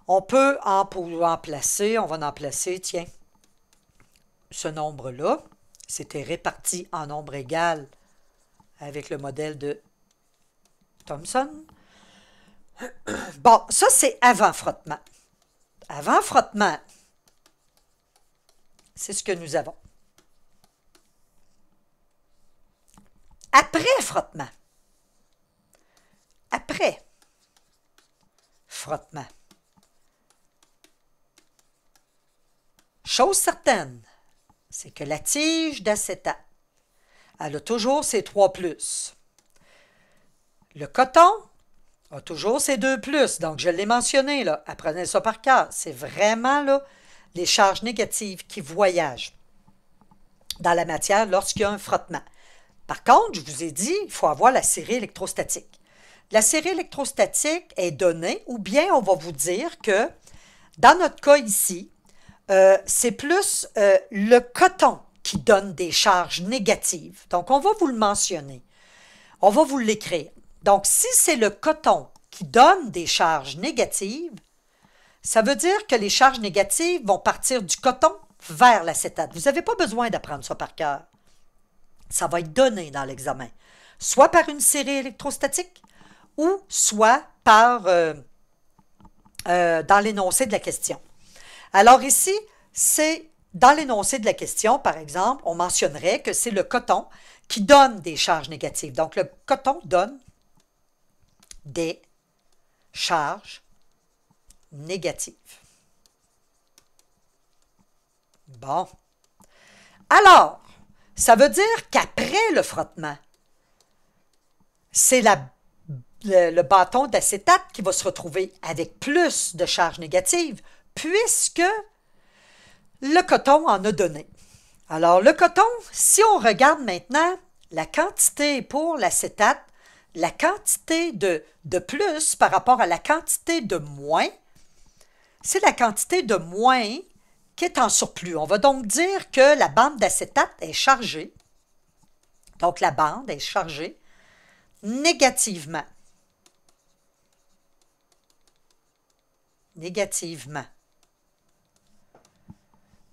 on peut en placer, on va en placer, tiens, ce nombre-là, c'était réparti en nombre égal avec le modèle de Thomson. Bon, ça c'est avant frottement. Avant frottement, c'est ce que nous avons. Après frottement, après frottement. Chose certaine, c'est que la tige d'acétate, elle a toujours ses 3 plus. Le coton a toujours ses 2 plus. Donc, je l'ai mentionné, là. Apprenez ça par cœur. C'est vraiment là, les charges négatives qui voyagent dans la matière lorsqu'il y a un frottement. Par contre, je vous ai dit, il faut avoir la série électrostatique. La série électrostatique est donnée, ou bien on va vous dire que, dans notre cas ici, c'est plus le coton qui donne des charges négatives. Donc, on va vous le mentionner. On va vous l'écrire. Donc, si c'est le coton qui donne des charges négatives, ça veut dire que les charges négatives vont partir du coton vers l'acétate. Vous n'avez pas besoin d'apprendre ça par cœur. Ça va être donné dans l'examen, soit par une série électrostatique ou soit par dans l'énoncé de la question. Alors ici, c'est dans l'énoncé de la question, par exemple, on mentionnerait que c'est le coton qui donne des charges négatives. Donc, le coton donne des charges négatives. Bon. Alors, ça veut dire qu'après le frottement, c'est le bâton d'acétate qui va se retrouver avec plus de charges négatives, puisque le coton en a donné. Alors, le coton, si on regarde maintenant la quantité pour l'acétate, la quantité de plus par rapport à la quantité de moins, c'est la quantité de moins qui est en surplus. On va donc dire que la bande d'acétate est chargée. Donc, la bande est chargée négativement. Négativement.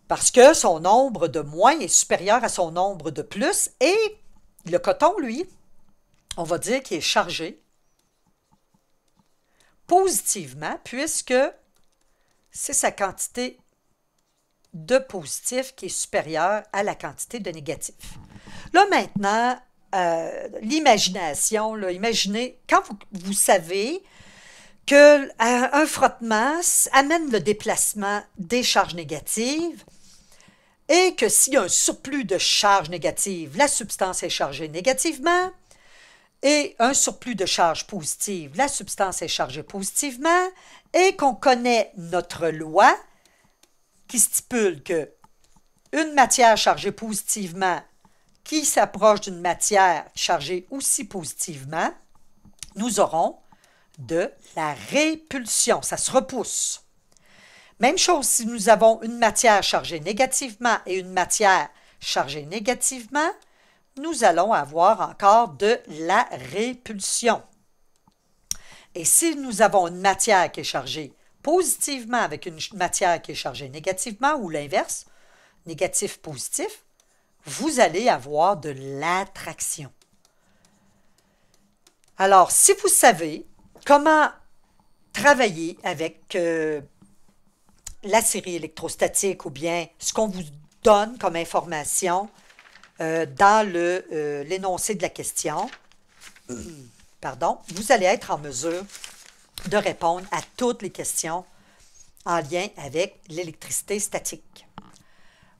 Parce que son nombre de moins est supérieur à son nombre de plus. Et le coton, lui, on va dire qu'il est chargé positivement, puisque c'est sa quantité de positif qui est supérieure à la quantité de négatif. Là, maintenant, l'imagination, imaginez, quand vous savez qu'un frottement amène le déplacement des charges négatives et que s'il y a un surplus de charges négatives, la substance est chargée négativement, et un surplus de charges positives, la substance est chargée positivement, et qu'on connaît notre loi qui stipule que une matière chargée positivement qui s'approche d'une matière chargée aussi positivement, nous aurons de la répulsion, ça se repousse. Même chose si nous avons une matière chargée négativement et une matière chargée négativement, nous allons avoir encore de la répulsion. Et si nous avons une matière qui est chargée positivement avec une matière qui est chargée négativement, ou l'inverse, négatif-positif, vous allez avoir de l'attraction. Alors, si vous savez comment travailler avec la série électrostatique ou bien ce qu'on vous donne comme information dans l'énoncé de la question, pardon, vous allez être en mesure de répondre à toutes les questions en lien avec l'électricité statique.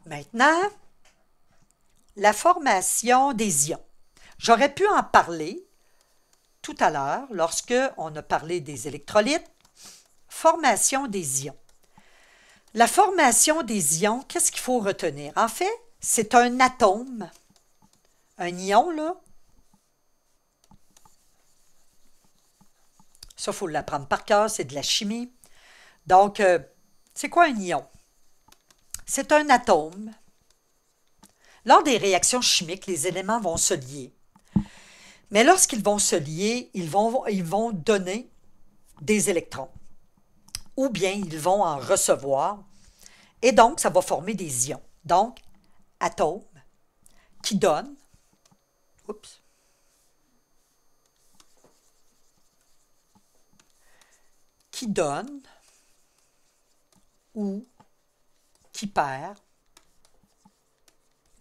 Maintenant, la formation des ions. J'aurais pu en parler tout à l'heure lorsque on a parlé des électrolytes. Formation des ions. La formation des ions, qu'est-ce qu'il faut retenir? En fait, c'est un atome, un ion, là. Ça, il faut l'apprendre par cœur, c'est de la chimie. Donc, c'est quoi un ion? C'est un atome. Lors des réactions chimiques, les éléments vont se lier. Mais lorsqu'ils vont se lier, ils vont donner des électrons. Ou bien ils vont en recevoir. Et donc, ça va former des ions. Donc, atomes qui donnent, ou qui perd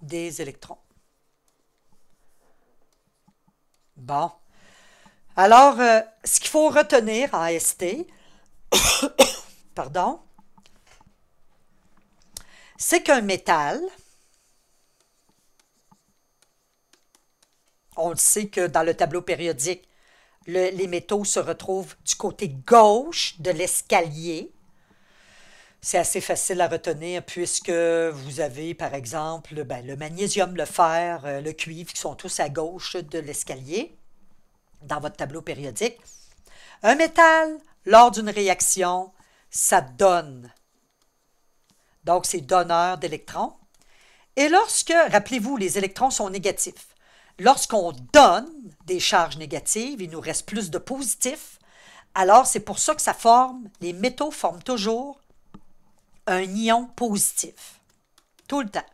des électrons. Bon. Alors, ce qu'il faut retenir en ST, pardon, c'est qu'un métal, on le sait que dans le tableau périodique, les métaux se retrouvent du côté gauche de l'escalier. C'est assez facile à retenir puisque vous avez, par exemple, le magnésium, le fer, le cuivre qui sont tous à gauche de l'escalier dans votre tableau périodique. Un métal, lors d'une réaction, ça donne. Donc, c'est donneur d'électrons. Et lorsque, rappelez-vous, les électrons sont négatifs. Lorsqu'on donne des charges négatives, il nous reste plus de positifs. Alors, c'est pour ça que les métaux forment toujours un ion positif. Tout le temps.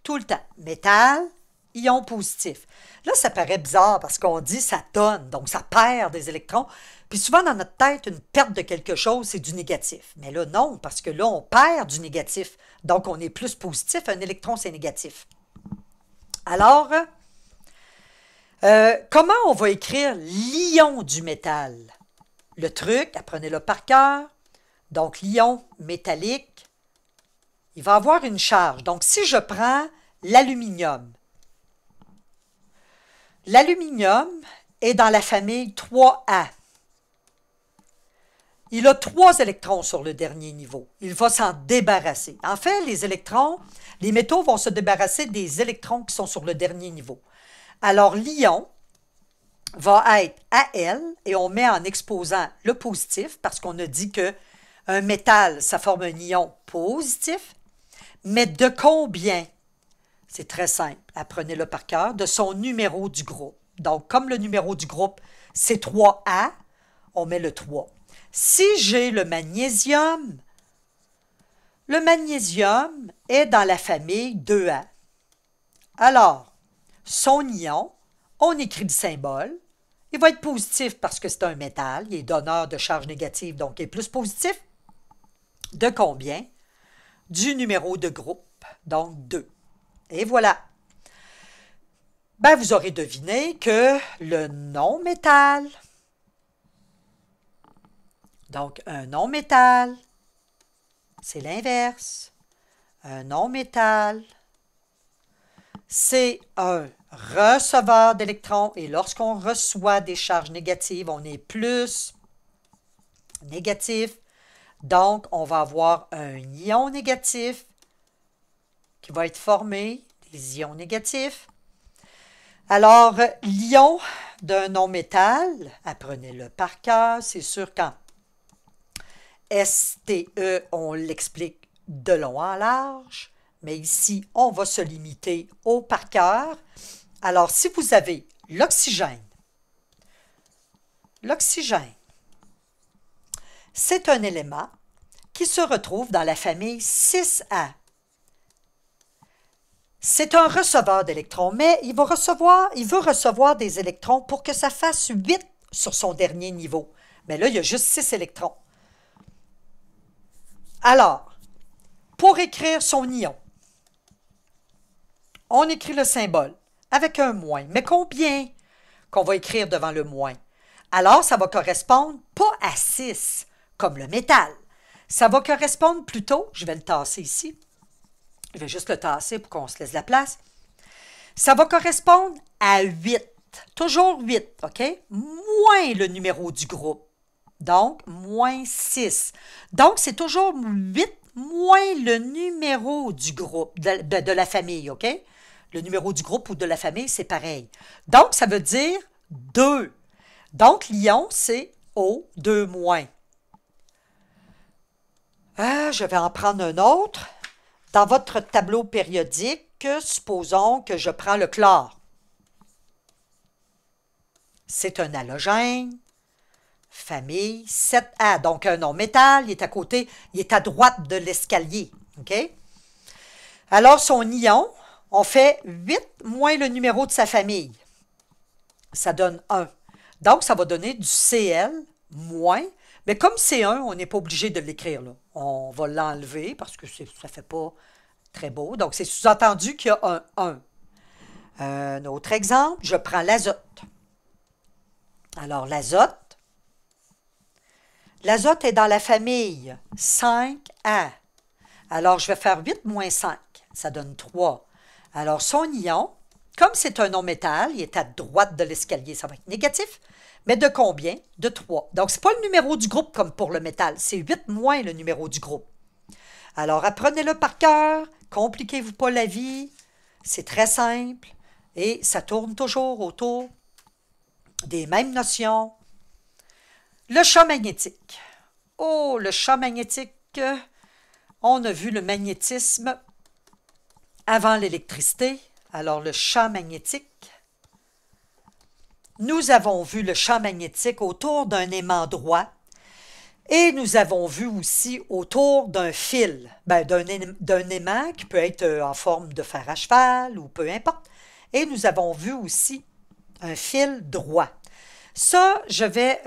Tout le temps. Métal, ion positif. Là, ça paraît bizarre parce qu'on dit ça donne, donc ça perd des électrons. Puis souvent, dans notre tête, une perte de quelque chose, c'est du négatif. Mais là, non, parce que là, on perd du négatif. Donc, on est plus positif. Un électron, c'est négatif. Alors, Comment on va écrire l'ion du métal? Le truc, apprenez-le par cœur. Donc, l'ion métallique, il va avoir une charge. Donc, si je prends l'aluminium, l'aluminium est dans la famille 3A. Il a 3 électrons sur le dernier niveau. Il va s'en débarrasser. En fait, les électrons, les métaux vont se débarrasser des électrons qui sont sur le dernier niveau. Alors, l'ion va être Al et on met en exposant le positif parce qu'on a dit qu'un métal, ça forme un ion positif. Mais de combien? C'est très simple. Apprenez-le par cœur. De son numéro du groupe. Donc, comme le numéro du groupe, c'est 3A, on met le 3. Si j'ai le magnésium est dans la famille 2A. Alors, son ion, on écrit le symbole. Il va être positif parce que c'est un métal. Il est donneur de charge négative, donc il est plus positif. De combien? Du numéro de groupe, donc 2. Et voilà. Ben, vous aurez deviné que le non-métal, donc un non-métal, c'est l'inverse. Un non-métal, c'est un receveur d'électrons et lorsqu'on reçoit des charges négatives, on est plus négatif. Donc, on va avoir un ion négatif qui va être formé, des ions négatifs. Alors, l'ion d'un non-métal, apprenez-le par cœur, c'est sûr qu'en STE, on l'explique de long en large, mais ici, on va se limiter au par cœur. Alors, si vous avez l'oxygène, c'est un élément qui se retrouve dans la famille 6A. C'est un receveur d'électrons, mais il veut recevoir des électrons pour que ça fasse 8 sur son dernier niveau. Mais là, il y a juste 6 électrons. Alors, pour écrire son ion, on écrit le symbole avec un moins. Mais combien qu'on va écrire devant le moins? Alors, ça va correspondre pas à 6, comme le métal. Ça va correspondre plutôt, je vais le tasser ici, je vais juste le tasser pour qu'on se laisse la place. Ça va correspondre à 8, toujours 8, OK? Moins le numéro du groupe, donc moins 6. Donc, c'est toujours 8 moins le numéro du groupe, de la famille, OK? Le numéro du groupe ou de la famille, c'est pareil. Donc, ça veut dire 2. Donc, l'ion, c'est O2-. Je vais en prendre un autre. Dans votre tableau périodique, supposons que je prends le chlore. C'est un halogène, famille 7A. Donc, un non-métal, il est à côté, il est à droite de l'escalier. OK? Alors, son ion, on fait 8 moins le numéro de sa famille. Ça donne 1. Donc, ça va donner du Cl moins. Mais comme c'est 1, on n'est pas obligé de l'écrire là. On va l'enlever parce que ça ne fait pas très beau. Donc, c'est sous-entendu qu'il y a un 1. Un autre exemple, je prends l'azote. Alors, l'azote est dans la famille 5A. Alors, je vais faire 8 moins 5. Ça donne 3. Alors, son ion, comme c'est un non-métal, il est à droite de l'escalier. Ça va être négatif. Mais de combien? De 3. Donc, ce n'est pas le numéro du groupe comme pour le métal. C'est 8 moins le numéro du groupe. Alors, apprenez-le par cœur. Compliquez-vous pas la vie. C'est très simple. Et ça tourne toujours autour des mêmes notions. Le champ magnétique. Oh, le champ magnétique. On a vu le magnétisme avant l'électricité. Alors, le champ magnétique. Nous avons vu le champ magnétique autour d'un aimant droit et nous avons vu aussi autour d'un fil, d'un aimant qui peut être en forme de fer à cheval ou peu importe. Et nous avons vu aussi un fil droit. Ça, j'ai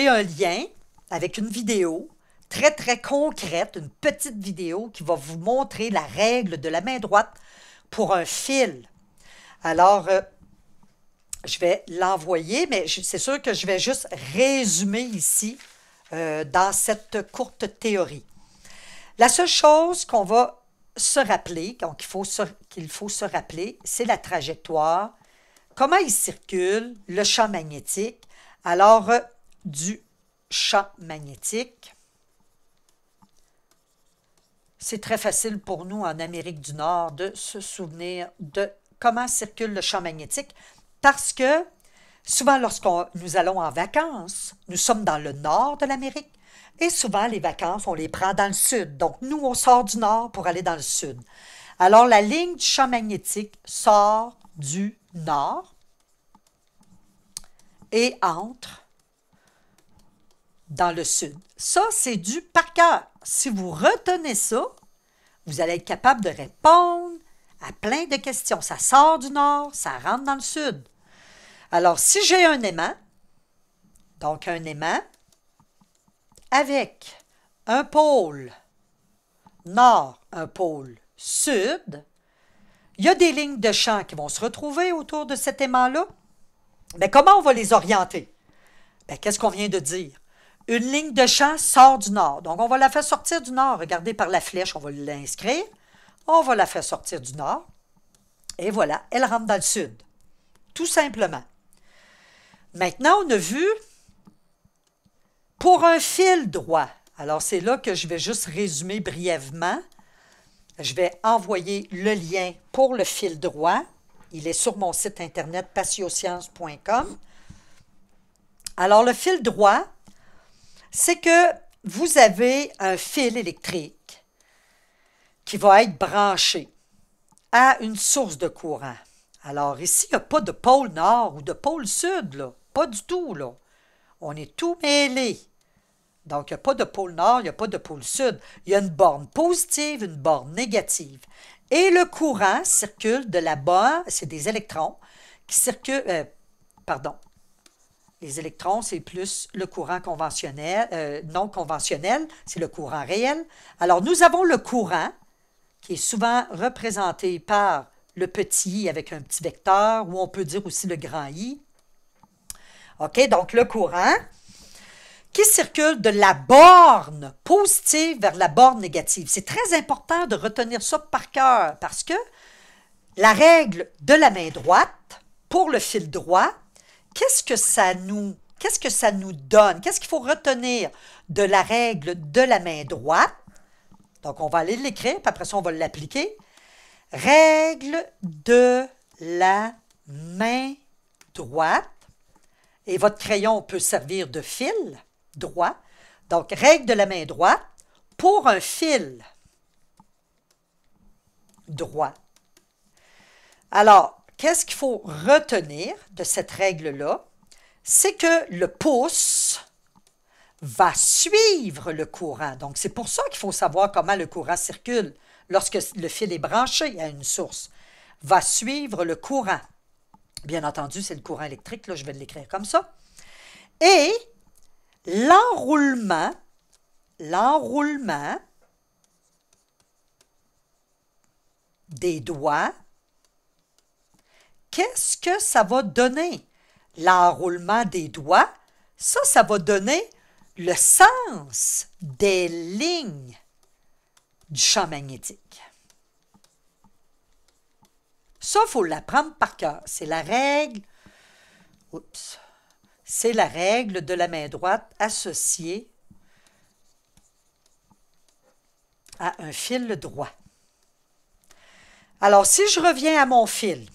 un lien avec une vidéo très, très concrète, une petite vidéo qui va vous montrer la règle de la main droite pour un fil. Alors, Je vais l'envoyer, mais c'est sûr que je vais juste résumer ici dans cette courte théorie. La seule chose qu'on va se rappeler, donc qu'il faut se rappeler, c'est la trajectoire, comment il circule, le champ magnétique. Alors, du champ magnétique, c'est très facile pour nous en Amérique du Nord de se souvenir de comment circule le champ magnétique parce que souvent lorsque nous allons en vacances, nous sommes dans le nord de l'Amérique et souvent les vacances, on les prend dans le sud. Donc nous, on sort du nord pour aller dans le sud. Alors la ligne du champ magnétique sort du nord et entre dans le sud. Ça, c'est du par cœur. Si vous retenez ça, vous allez être capable de répondre à plein de questions. Ça sort du nord, ça rentre dans le sud. Alors, si j'ai un aimant, donc un aimant avec un pôle nord, un pôle sud, il y a des lignes de champ qui vont se retrouver autour de cet aimant-là. Mais comment on va les orienter? Qu'est-ce qu'on vient de dire? Une ligne de champ sort du nord. Donc, on va la faire sortir du nord. Regardez par la flèche, on va l'inscrire. On va la faire sortir du nord. Et voilà, elle rentre dans le sud. Tout simplement. Maintenant, on a vu pour un fil droit. Alors, c'est là que je vais juste résumer brièvement. Je vais envoyer le lien pour le fil droit. Il est sur mon site internet patioscience.com. Alors, le fil droit, c'est que vous avez un fil électrique qui va être branché à une source de courant. Alors ici, il n'y a pas de pôle nord ou de pôle sud, là. Pas du tout, là. On est tout mêlé. Donc, il n'y a pas de pôle nord, il n'y a pas de pôle sud. Il y a une borne positive, une borne négative. Et le courant circule de la borne, c'est des électrons qui circulent, les électrons, c'est plus le courant conventionnel, non conventionnel, c'est le courant réel. Alors, nous avons le courant, qui est souvent représenté par le petit i avec un petit vecteur, ou on peut dire aussi le grand I. OK, donc le courant qui circule de la borne positive vers la borne négative. C'est très important de retenir ça par cœur, parce que la règle de la main droite, pour le fil droit, qu'est-ce que ça nous donne? Qu'est-ce qu'il faut retenir de la règle de la main droite? Donc, on va aller l'écrire, puis après ça, on va l'appliquer. Règle de la main droite. Et votre crayon peut servir de fil droit. Donc, règle de la main droite pour un fil droit. Alors, qu'est-ce qu'il faut retenir de cette règle-là? C'est que le pouce va suivre le courant. Donc, c'est pour ça qu'il faut savoir comment le courant circule lorsque le fil est branché à une source. Va suivre le courant. Bien entendu, c'est le courant électrique, là, je vais l'écrire comme ça. Et l'enroulement des doigts, qu'est-ce que ça va donner? L'enroulement des doigts, ça va donner le sens des lignes du champ magnétique. Ça, il faut l'apprendre par cœur. C'est la règle, c'est la règle de la main droite associée à un fil droit. Alors, si je reviens à mon fil,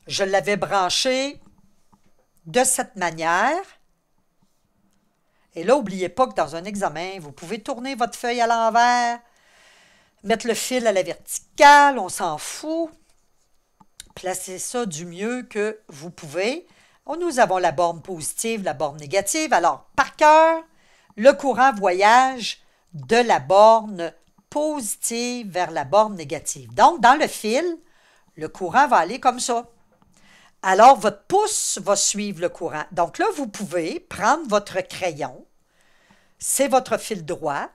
je l'avais branché de cette manière. Et là, n'oubliez pas que dans un examen, vous pouvez tourner votre feuille à l'envers, mettre le fil à la verticale, on s'en fout. Placez ça du mieux que vous pouvez. Nous avons la borne positive, la borne négative. Alors, par cœur, le courant voyage de la borne positive vers la borne négative. Donc, dans le fil, le courant va aller comme ça. Alors, votre pouce va suivre le courant. Donc là, vous pouvez prendre votre crayon, c'est votre fil droit,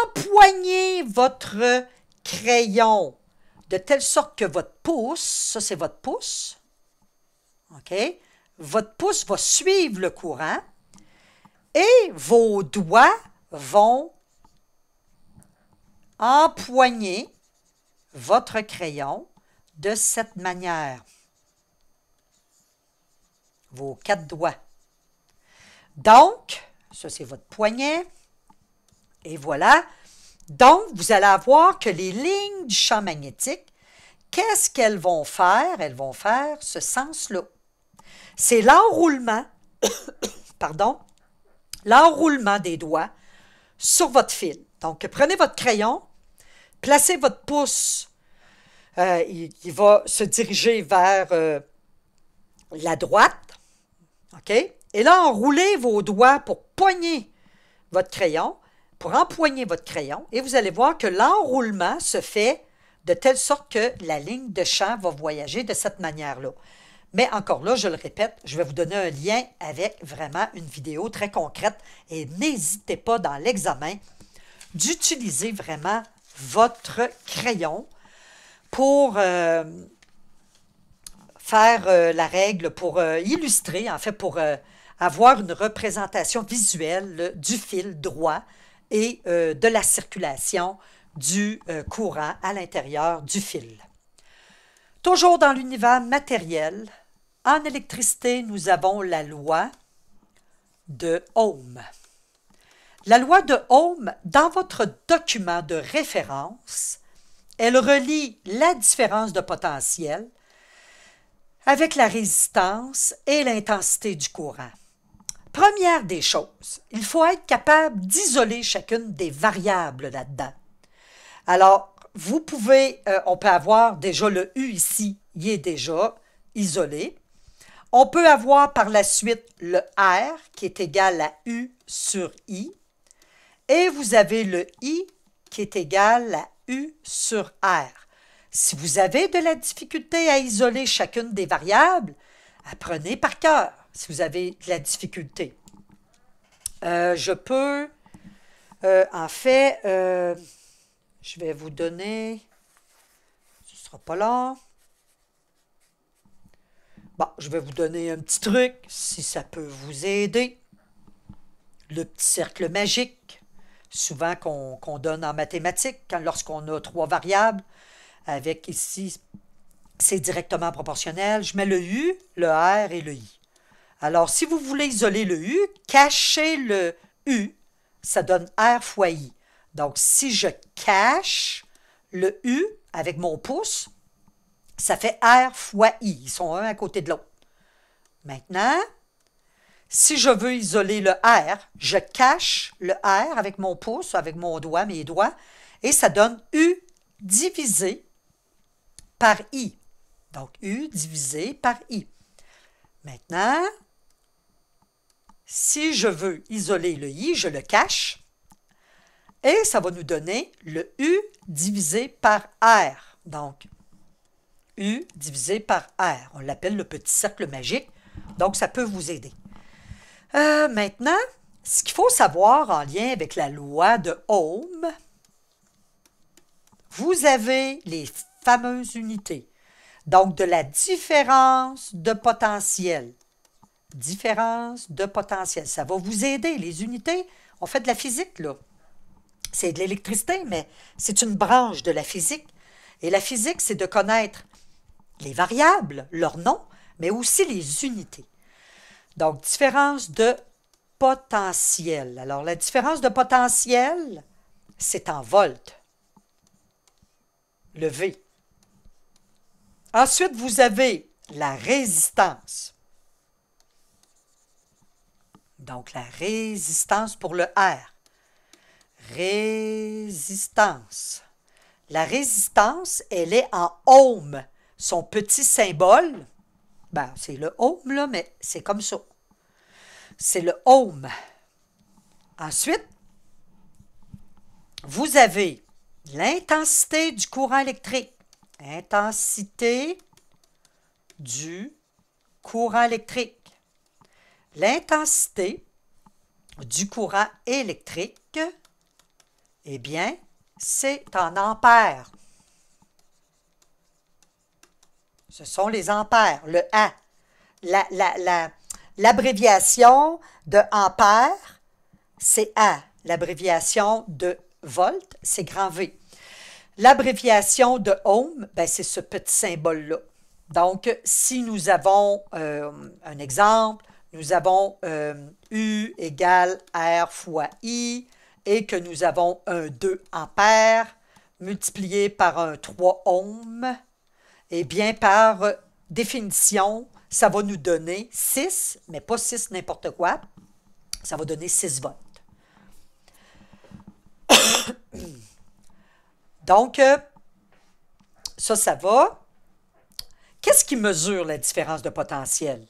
empoigner votre crayon de telle sorte que votre pouce, ça c'est votre pouce, OK? Votre pouce va suivre le courant et vos doigts vont empoigner votre crayon de cette manière. Vos 4 doigts. Donc, ça c'est votre poignet. Et voilà. Donc, vous allez avoir que les lignes du champ magnétique, qu'est-ce qu'elles vont faire? Elles vont faire ce sens-là. C'est l'enroulement, pardon, l'enroulement des doigts sur votre fil. Donc, prenez votre crayon, placez votre pouce, il va se diriger vers la droite, OK? Et là, enroulez vos doigts pour poigner votre crayon, pour empoigner votre crayon, et vous allez voir que l'enroulement se fait de telle sorte que la ligne de champ va voyager de cette manière-là. Mais encore là, je le répète, je vais vous donner un lien avec vraiment une vidéo très concrète et n'hésitez pas dans l'examen d'utiliser vraiment votre crayon pour faire la règle, pour illustrer, en fait, pour avoir une représentation visuelle du fil droit et de la circulation du courant à l'intérieur du fil. Toujours dans l'univers matériel, en électricité, nous avons la loi de Ohm. La loi de Ohm, dans votre document de référence, elle relie la différence de potentiel avec la résistance et l'intensité du courant. Première des choses, il faut être capable d'isoler chacune des variables là-dedans. Alors, vous pouvez, on peut avoir déjà le U ici, il est déjà isolé. On peut avoir par la suite le R qui est égal à U sur I. Et vous avez le I qui est égal à U sur R. Si vous avez de la difficulté à isoler chacune des variables, apprenez par cœur si vous avez de la difficulté. Je peux, en fait, je vais vous donner, ce ne sera pas long. Bon, je vais vous donner un petit truc, si ça peut vous aider. Le petit cercle magique, souvent qu'on donne en mathématiques, lorsqu'on a 3 variables, avec ici, c'est directement proportionnel. Je mets le U, le R et le I. Alors, si vous voulez isoler le U, cachez le U, ça donne R fois I. Donc, si je cache le U avec mon pouce, ça fait R fois I. Ils sont un à côté de l'autre. Maintenant, si je veux isoler le R, je cache le R avec mon pouce, avec mon doigt, mes doigts, et ça donne U divisé par I. Donc, U divisé par I. Maintenant, si je veux isoler le I, je le cache, et ça va nous donner le U divisé par R. Donc, U divisé par R. On l'appelle le petit cercle magique, donc ça peut vous aider. Maintenant, ce qu'il faut savoir en lien avec la loi de Ohm, vous avez les fameuses unités. Donc, de la différence de potentiel. Différence de potentiel. Ça va vous aider. Les unités, on fait de la physique, là. C'est de l'électricité, mais c'est une branche de la physique. Et la physique, c'est de connaître les variables, leurs noms, mais aussi les unités. Donc, différence de potentiel. Alors, la différence de potentiel, c'est en volts. Le V. Ensuite, vous avez la résistance. Donc, la résistance pour le R. Résistance. La résistance, elle est en ohm. Son petit symbole, ben, c'est le ohm, là, mais c'est comme ça. C'est le ohm. Ensuite, vous avez l'intensité du courant électrique. Intensité du courant électrique. L'intensité du courant électrique, eh bien, c'est en ampères. Ce sont les ampères, le A. l'abréviation de ampère, c'est A. L'abréviation de volt, c'est grand V. L'abréviation de ohm, ben, c'est ce petit symbole-là. Donc, si nous avons un exemple, nous avons U égale R fois I et que nous avons un 2 ampères multiplié par un 3 ohms, eh bien, par définition, ça va nous donner 6, mais pas 6 n'importe quoi, ça va donner 6 volts. Donc, ça va. Qu'est-ce qui mesure la différence de potentiel?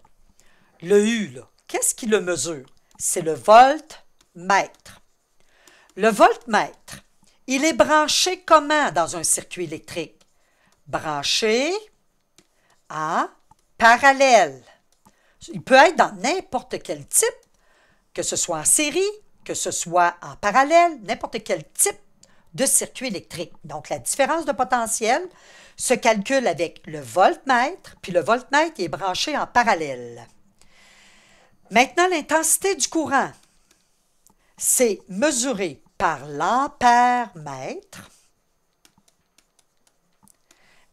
Le U, là, qu'est-ce qui le mesure? C'est le voltmètre. Le voltmètre, il est branché comment dans un circuit électrique? Branché en parallèle. Il peut être dans n'importe quel type, que ce soit en série, que ce soit en parallèle, n'importe quel type de circuit électrique. Donc, la différence de potentiel se calcule avec le voltmètre, puis le voltmètre est branché en parallèle. Maintenant, l'intensité du courant, c'est mesuré par l'ampère-mètre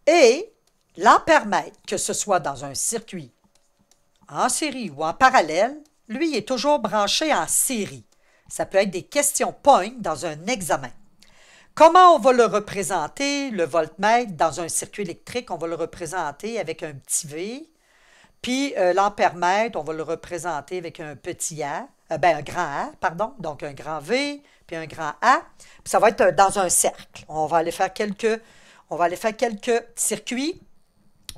et l'ampère-mètre, que ce soit dans un circuit en série ou en parallèle, lui est toujours branché en série. Ça peut être des questions point dans un examen. Comment on va le représenter, le voltmètre, dans un circuit électrique? On va le représenter avec un petit V. Puis l'ampère-mètre, on va le représenter avec un petit A, un grand A, pardon, donc un grand V, puis un grand A. Puis ça va être dans un cercle. On va aller faire quelques circuits.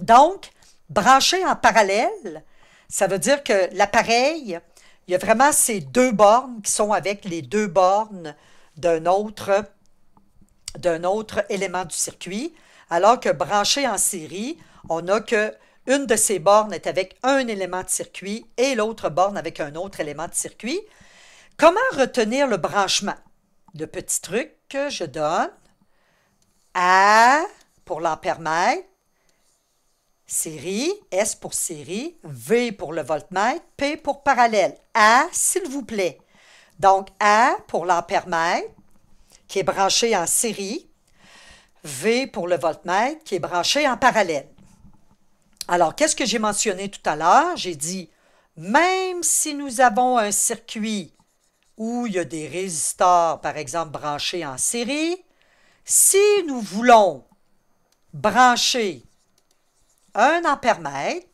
Donc, branché en parallèle, ça veut dire que l'appareil, il y a vraiment ces deux bornes qui sont avec les deux bornes d'un autre élément du circuit, alors que branché en série, on a que une de ces bornes est avec un élément de circuit et l'autre borne avec un autre élément de circuit. Comment retenir le branchement? Le petit truc que je donne, A pour l'ampère-mètre, série, S pour série, V pour le voltmètre, P pour parallèle. A, s'il vous plaît. Donc, A pour l'ampère-mètre, qui est branché en série, V pour le voltmètre, qui est branché en parallèle. Alors, qu'est-ce que j'ai mentionné tout à l'heure? J'ai dit, même si nous avons un circuit où il y a des résistors, par exemple, branchés en série, si nous voulons brancher un ampère-mètre,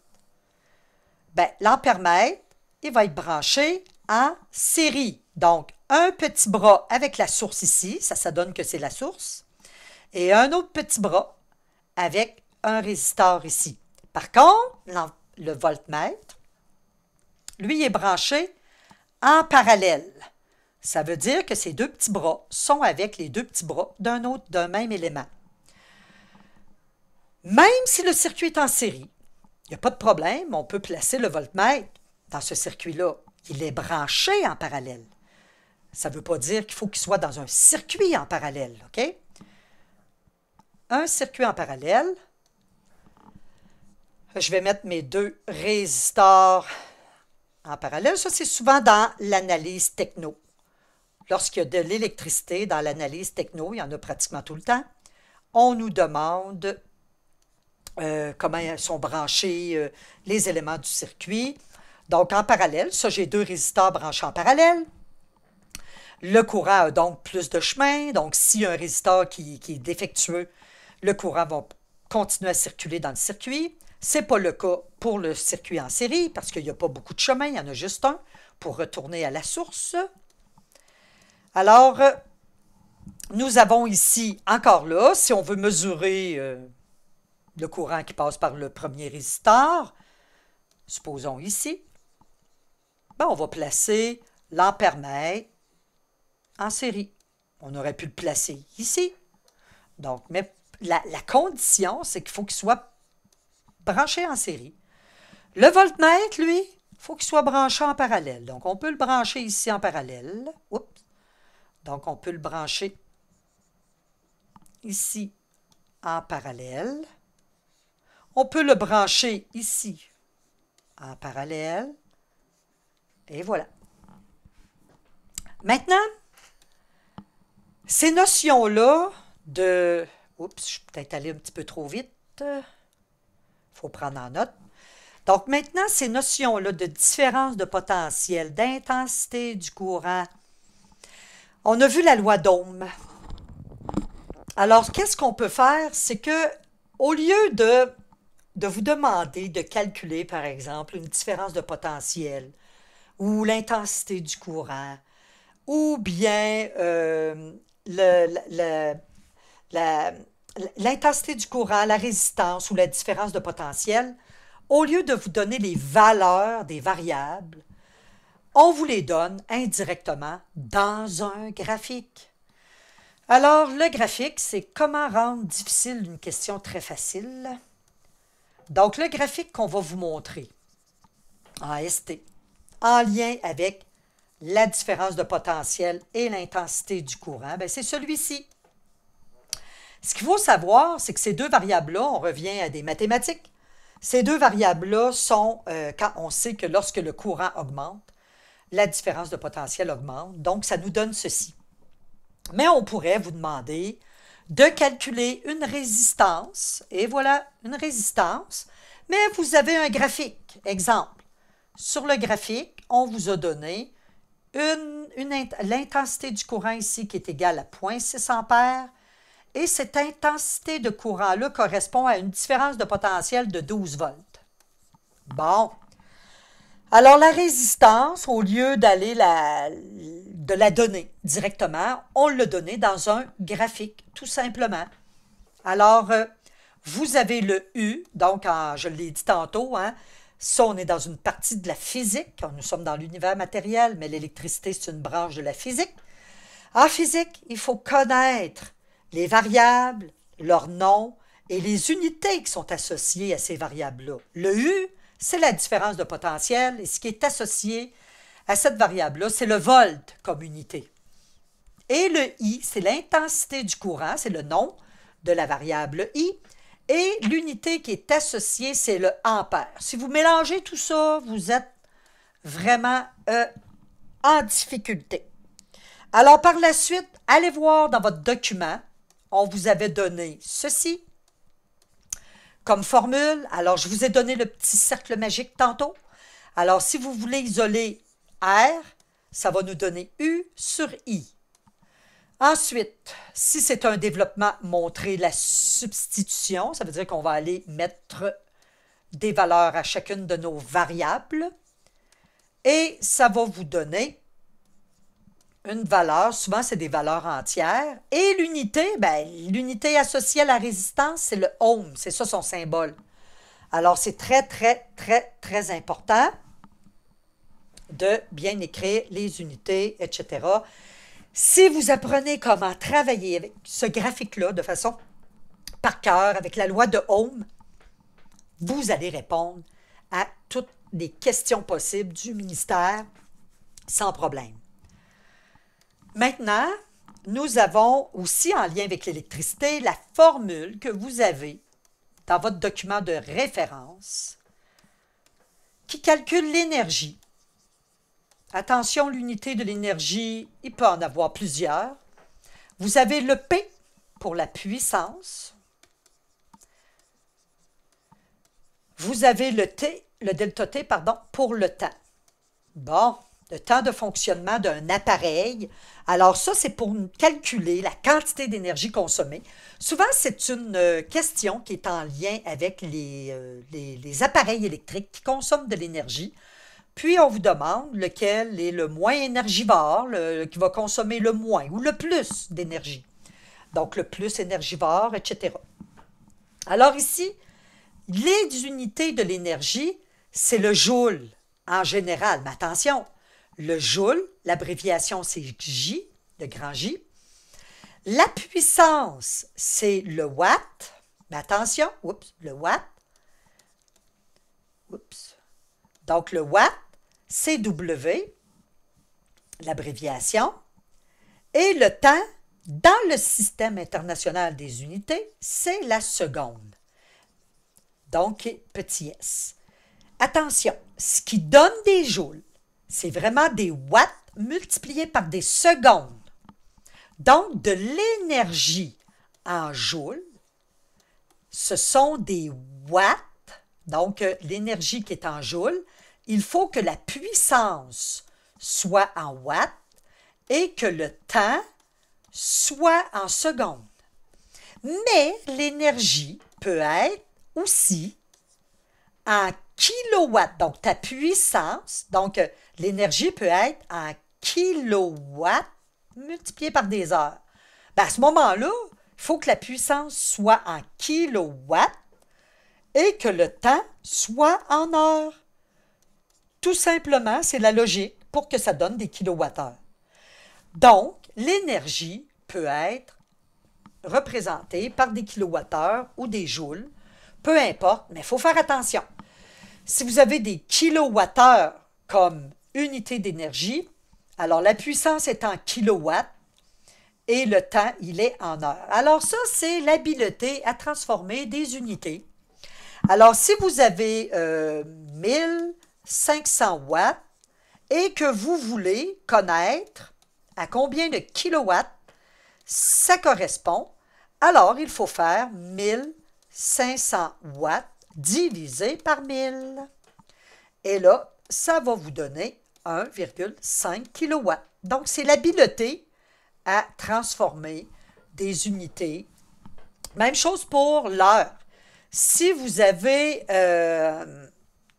ben, l'ampère-mètre, il va être branché en série. Donc, un petit bras avec la source ici, ça donne que c'est la source, et un autre petit bras avec un résistor ici. Par contre, le voltmètre, lui, est branché en parallèle. Ça veut dire que ces deux petits bras sont avec les deux petits bras d'un même élément. Même si le circuit est en série, il n'y a pas de problème, on peut placer le voltmètre dans ce circuit-là. Il est branché en parallèle. Ça ne veut pas dire qu'il faut qu'il soit dans un circuit en parallèle, OK? Un circuit en parallèle. Je vais mettre mes deux résistors en parallèle. Ça, c'est souvent dans l'analyse techno. Lorsqu'il y a de l'électricité dans l'analyse techno, il y en a pratiquement tout le temps, on nous demande comment sont branchés les éléments du circuit. Donc, en parallèle, ça, j'ai deux résistors branchés en parallèle. Le courant a donc plus de chemin. Donc, s'il y a un résistor qui est défectueux, le courant va continuer à circuler dans le circuit. Ce n'est pas le cas pour le circuit en série parce qu'il n'y a pas beaucoup de chemin, il y en a juste un pour retourner à la source. Alors, nous avons ici, encore là, si on veut mesurer le courant qui passe par le premier résistor, supposons ici, ben, on va placer l'ampère-mètre en série. On aurait pu le placer ici. Donc, mais la condition, c'est qu'il faut qu'il soit branché en série. Le voltmètre, lui, il faut qu'il soit branché en parallèle. Donc, on peut le brancher ici en parallèle. Oups. Donc, on peut le brancher ici en parallèle. On peut le brancher ici en parallèle. Et voilà. Maintenant, ces notions-là de... Oups, je suis peut-être allé un petit peu trop vite. Il faut prendre en note. Donc maintenant, ces notions-là de différence de potentiel, d'intensité du courant, on a vu la loi d'Ohm. Alors, qu'est-ce qu'on peut faire? C'est que, au lieu de vous demander de calculer, par exemple, une différence de potentiel ou l'intensité du courant, ou bien la- l'intensité du courant, la résistance ou la différence de potentiel, au lieu de vous donner les valeurs des variables, on vous les donne indirectement dans un graphique. Alors, le graphique, c'est comment rendre difficile une question très facile. Donc, le graphique qu'on va vous montrer en ST, en lien avec la différence de potentiel et l'intensité du courant, c'est celui-ci. Ce qu'il faut savoir, c'est que ces deux variables-là, on revient à des mathématiques. Ces deux variables-là sont, quand on sait que lorsque le courant augmente, la différence de potentiel augmente. Donc, ça nous donne ceci. Mais on pourrait vous demander de calculer une résistance. Et voilà, une résistance. Mais vous avez un graphique. Exemple. Sur le graphique, on vous a donné l'intensité du courant ici qui est égale à 0,6 ampères. Et cette intensité de courant-là correspond à une différence de potentiel de 12 volts. Bon. Alors, la résistance, au lieu de la donner directement, on l'a donnée dans un graphique, tout simplement. Alors, vous avez le U, donc, je l'ai dit tantôt, ça, on est dans une partie de la physique. Nous sommes dans l'univers matériel, mais l'électricité, c'est une branche de la physique. En physique, il faut connaître les variables, leurs noms et les unités qui sont associées à ces variables-là. Le U, c'est la différence de potentiel et ce qui est associé à cette variable-là, c'est le volt comme unité. Et le I, c'est l'intensité du courant, c'est le nom de la variable I. Et l'unité qui est associée, c'est le ampère. Si vous mélangez tout ça, vous êtes vraiment en difficulté. Alors, par la suite, allez voir dans votre document, on vous avait donné ceci comme formule. Alors, je vous ai donné le petit cercle magique tantôt. Alors, si vous voulez isoler R, ça va nous donner U sur I. Ensuite, si c'est un développement, montrer la substitution. Ça veut dire qu'on va aller mettre des valeurs à chacune de nos variables. Et ça va vous donner une valeur, souvent c'est des valeurs entières. Et l'unité, l'unité associée à la résistance, c'est le ohm, c'est ça son symbole. Alors c'est très, très, très, très important de bien écrire les unités, etc. Si vous apprenez comment travailler avec ce graphique-là de façon par cœur, avec la loi de Ohm, vous allez répondre à toutes les questions possibles du ministère sans problème. Maintenant, nous avons aussi en lien avec l'électricité la formule que vous avez dans votre document de référence qui calcule l'énergie. Attention, l'unité de l'énergie, il peut en avoir plusieurs. Vous avez le P pour la puissance. Vous avez le T, le delta T, pardon, pour le temps. Bon, le temps de fonctionnement d'un appareil. Alors ça, c'est pour calculer la quantité d'énergie consommée. Souvent, c'est une question qui est en lien avec les appareils électriques qui consomment de l'énergie. Puis, on vous demande lequel est le moins énergivore, qui va consommer le moins ou le plus d'énergie. Donc, le plus énergivore, etc. Alors ici, les unités de l'énergie, c'est le joule en général. Mais attention, le joule, l'abréviation, c'est J, le grand J. La puissance, c'est le watt. Mais attention, le watt. Donc, le watt, c'est W, l'abréviation. Et le temps, dans le système international des unités, c'est la seconde. Donc, petit s. Attention, ce qui donne des joules, c'est vraiment des watts multipliés par des secondes. Donc, de l'énergie en joules, ce sont des watts. Donc, l'énergie qui est en joules, il faut que la puissance soit en watts et que le temps soit en secondes. Mais l'énergie peut être aussi en kilowatts. Donc, ta puissance, donc l'énergie peut être en kilowatts multiplié par des heures. Ben, à ce moment-là, il faut que la puissance soit en kilowatts et que le temps soit en heures. Tout simplement, c'est la logique pour que ça donne des kilowattheures. Donc, l'énergie peut être représentée par des kilowattheures ou des joules, peu importe, mais il faut faire attention. Si vous avez des kilowattheures comme unité d'énergie, alors la puissance est en kilowatts et le temps, il est en heures. Alors ça, c'est l'habileté à transformer des unités. Alors, si vous avez 1500 watts et que vous voulez connaître à combien de kilowatts ça correspond, alors il faut faire 1500 watts divisé par 1000. Et là, ça va vous donner 1,5 kW. Donc, c'est l'habileté à transformer des unités. Même chose pour l'heure. Si vous avez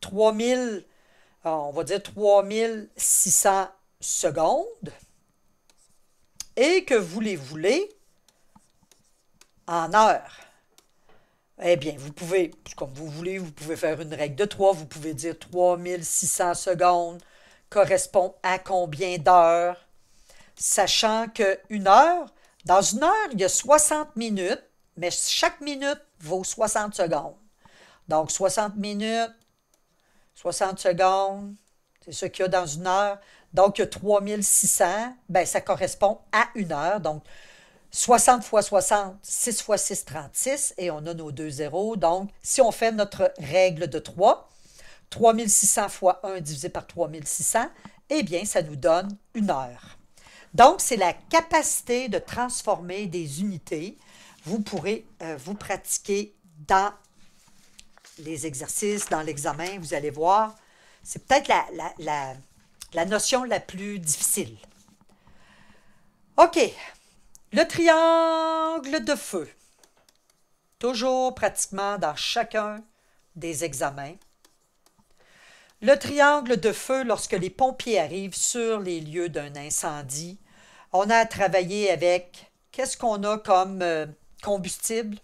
3000, on va dire 3600 secondes, et que vous les voulez en heures, eh bien, vous pouvez, comme vous voulez, vous pouvez faire une règle de 3, vous pouvez dire 3600 secondes correspond à combien d'heures, sachant qu'une heure, dans une heure, il y a 60 minutes, mais chaque minute vaut 60 secondes. Donc, 60 minutes, 60 secondes, c'est ce qu'il y a dans une heure. Donc, 3600, ben, ça correspond à une heure. Donc, 60 fois 60, 6 fois 6, 36, et on a nos deux zéros. Donc, si on fait notre règle de 3, 3600 fois 1 divisé par 3600, eh bien, ça nous donne une heure. Donc, c'est la capacité de transformer des unités. Vous pourrez vous pratiquer dans les exercices, dans l'examen, vous allez voir. C'est peut-être la notion la plus difficile. OK. Le triangle de feu. Toujours pratiquement dans chacun des examens. Le triangle de feu, lorsque les pompiers arrivent sur les lieux d'un incendie, on a à travailler avec qu'est-ce qu'on a comme combustible?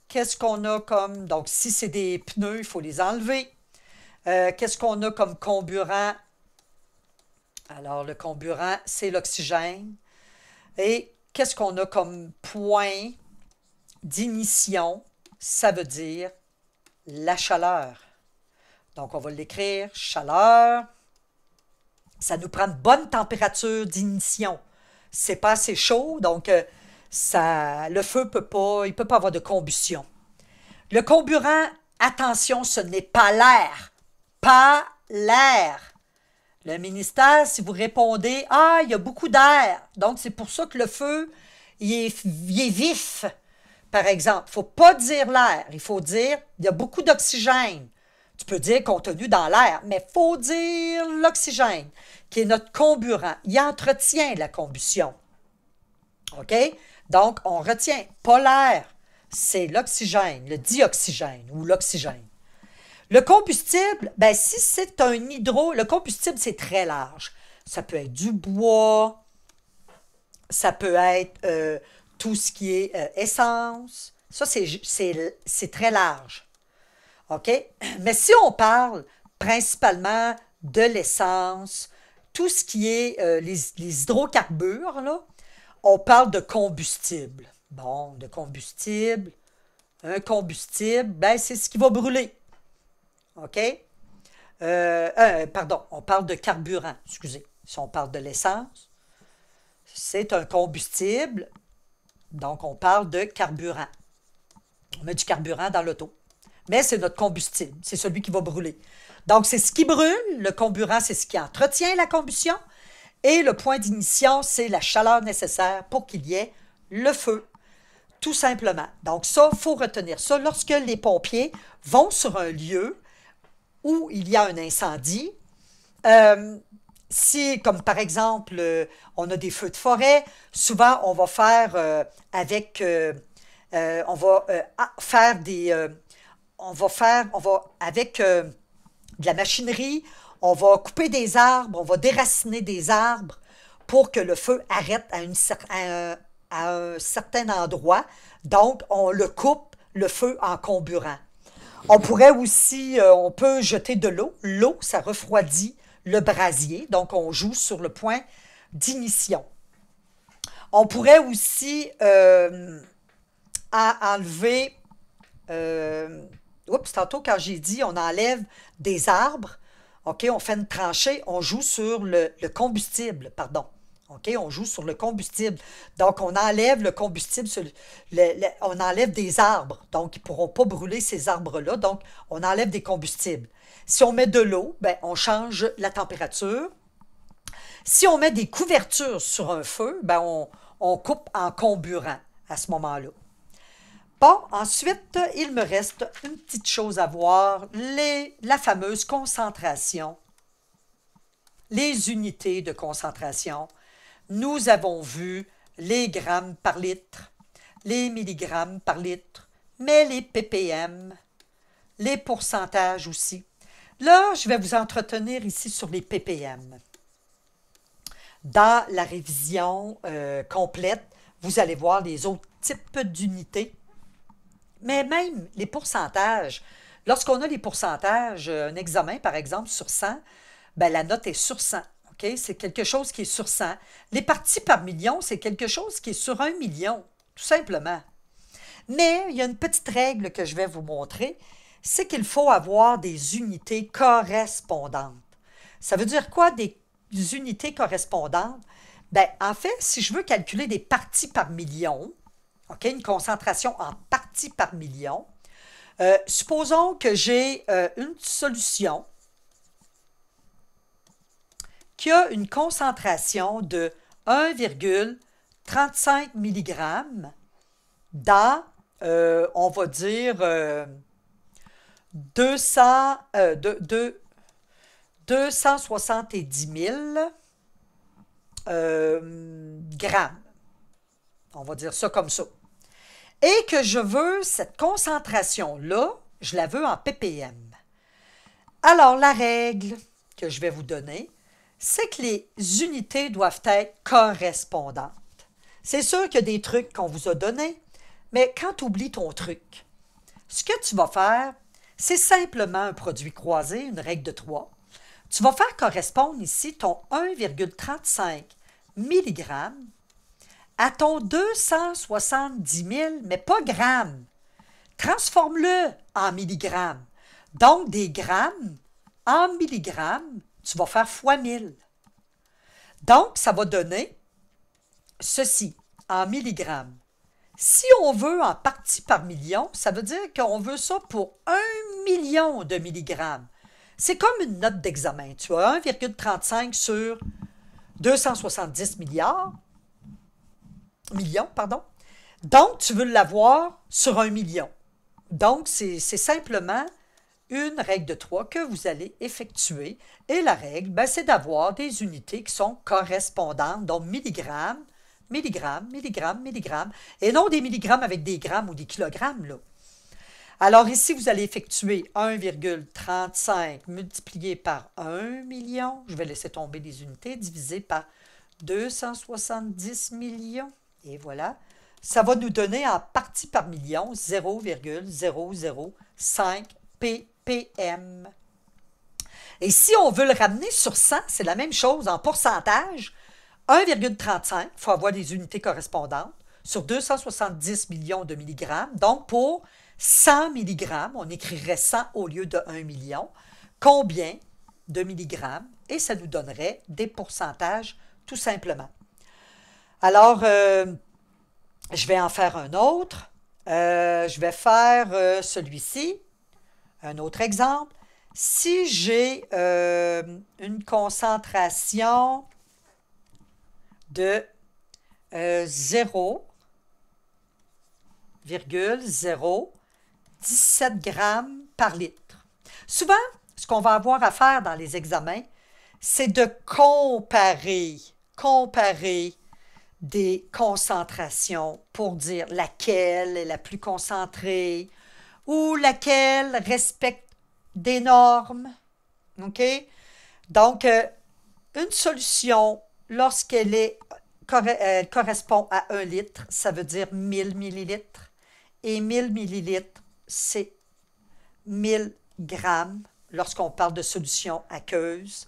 Qu'est-ce qu'on a comme... Donc, si c'est des pneus, il faut les enlever. Qu'est-ce qu'on a comme comburant? Alors, le comburant, c'est l'oxygène. Et qu'est-ce qu'on a comme point d'ignition? Ça veut dire la chaleur. Donc, on va l'écrire, chaleur. Ça nous prend une bonne température d'ignition. C'est pas assez chaud, donc le feu peut pas, il peut pas avoir de combustion. Le comburant, attention, ce n'est pas l'air. Pas l'air. Le ministère, si vous répondez, ah, il y a beaucoup d'air, donc c'est pour ça que le feu, il est vif, par exemple. Il ne faut pas dire l'air, il faut dire, il y a beaucoup d'oxygène. Tu peux dire contenu dans l'air, mais il faut dire l'oxygène, qui est notre comburant. Il entretient la combustion. OK? Donc, on retient pas l'air, c'est l'oxygène, le dioxygène ou l'oxygène. Le combustible, ben, si c'est un le combustible, c'est très large. Ça peut être du bois, ça peut être tout ce qui est essence. Ça, c'est très large. OK? Mais si on parle principalement de l'essence, tout ce qui est les hydrocarbures, là, on parle de combustible. Bon, de combustible. Un combustible, ben, c'est ce qui va brûler. OK? Pardon, on parle de carburant. Excusez. Si on parle de l'essence, c'est un combustible. Donc, on parle de carburant. On met du carburant dans l'auto. mais c'est notre combustible, c'est celui qui va brûler. Donc, c'est ce qui brûle, le comburant, c'est ce qui entretient la combustion, et le point d'ignition, c'est la chaleur nécessaire pour qu'il y ait le feu, tout simplement. Donc ça, il faut retenir ça. Lorsque les pompiers vont sur un lieu où il y a un incendie, si, comme par exemple, on a des feux de forêt, souvent on va faire on va faire avec de la machinerie, on va couper des arbres, on va déraciner des arbres pour que le feu arrête à un certain endroit. Donc, on le coupe, le feu, en comburant. On pourrait aussi, on peut jeter de l'eau. L'eau, ça refroidit le brasier. Donc, on joue sur le point d'ignition. On pourrait aussi enlever... oups, tantôt, quand j'ai dit on enlève des arbres, OK, on fait une tranchée, on joue sur le combustible, pardon. OK, on joue sur le combustible. Donc, on enlève le combustible, on enlève des arbres. Donc, ils ne pourront pas brûler ces arbres-là. Donc, on enlève des combustibles. Si on met de l'eau, ben, on change la température. Si on met des couvertures sur un feu, ben, on coupe en comburant à ce moment-là. Bon, ensuite, il me reste une petite chose à voir, la fameuse concentration, les unités de concentration. Nous avons vu les grammes par litre, les milligrammes par litre, mais les ppm, les pourcentages aussi. Là, je vais vous entretenir ici sur les ppm. Dans la révision complète, vous allez voir les autres types d'unités. Mais même les pourcentages, lorsqu'on a les pourcentages, un examen par exemple sur 100, ben, la note est sur 100. Okay? C'est quelque chose qui est sur 100. Les parties par million, c'est quelque chose qui est sur 1 million, tout simplement. Mais il y a une petite règle que je vais vous montrer, c'est qu'il faut avoir des unités correspondantes. Ça veut dire quoi, des unités correspondantes? Ben, en fait, si je veux calculer des parties par million, okay, une concentration en parties par million, supposons que j'ai une solution qui a une concentration de 1,35 mg dans, on va dire, 270 000 grammes. On va dire ça comme ça. Et que je veux cette concentration-là, je la veux en ppm. Alors, la règle que je vais vous donner, c'est que les unités doivent être correspondantes. C'est sûr qu'il y a des trucs qu'on vous a donnés, mais quand tu oublies ton truc, ce que tu vas faire, c'est simplement un produit croisé, une règle de 3. Tu vas faire correspondre ici ton 1,35 mg à ton 270 000, mais pas grammes. Transforme-le en milligrammes. Donc, des grammes en milligrammes, tu vas faire fois 1000. Donc, ça va donner ceci en milligrammes. Si on veut en partie par million, ça veut dire qu'on veut ça pour 1 million de milligrammes. C'est comme une note d'examen. Tu as 1,35 sur 270 millions, pardon. Donc, tu veux l'avoir sur 1 million. Donc, c'est simplement une règle de 3 que vous allez effectuer. Et la règle, ben, c'est d'avoir des unités qui sont correspondantes, donc milligrammes, milligrammes, milligrammes, milligrammes, et non des milligrammes avec des grammes ou des kilogrammes, là. Alors ici, vous allez effectuer 1,35 multiplié par 1 million, je vais laisser tomber les unités, divisé par 270 millions, et voilà. Ça va nous donner en partie par million 0,005 ppm. Et si on veut le ramener sur 100, c'est la même chose en pourcentage. 1,35, il faut avoir des unités correspondantes, sur 270 millions de milligrammes. Donc, pour 100 milligrammes, on écrirait 100 au lieu de 1 million. Combien de milligrammes? Et ça nous donnerait des pourcentages, tout simplement. Alors, je vais en faire un autre. Je vais faire celui-ci. Un autre exemple, si j'ai une concentration de 0,017 grammes par litre. Souvent, ce qu'on va avoir à faire dans les examens, c'est de comparer des concentrations pour dire laquelle est la plus concentrée ou laquelle respecte des normes. OK? Donc, une solution, lorsqu'elle correspond à 1 litre, ça veut dire 1000 millilitres. Et 1000 millilitres, c'est 1000 grammes lorsqu'on parle de solution aqueuse.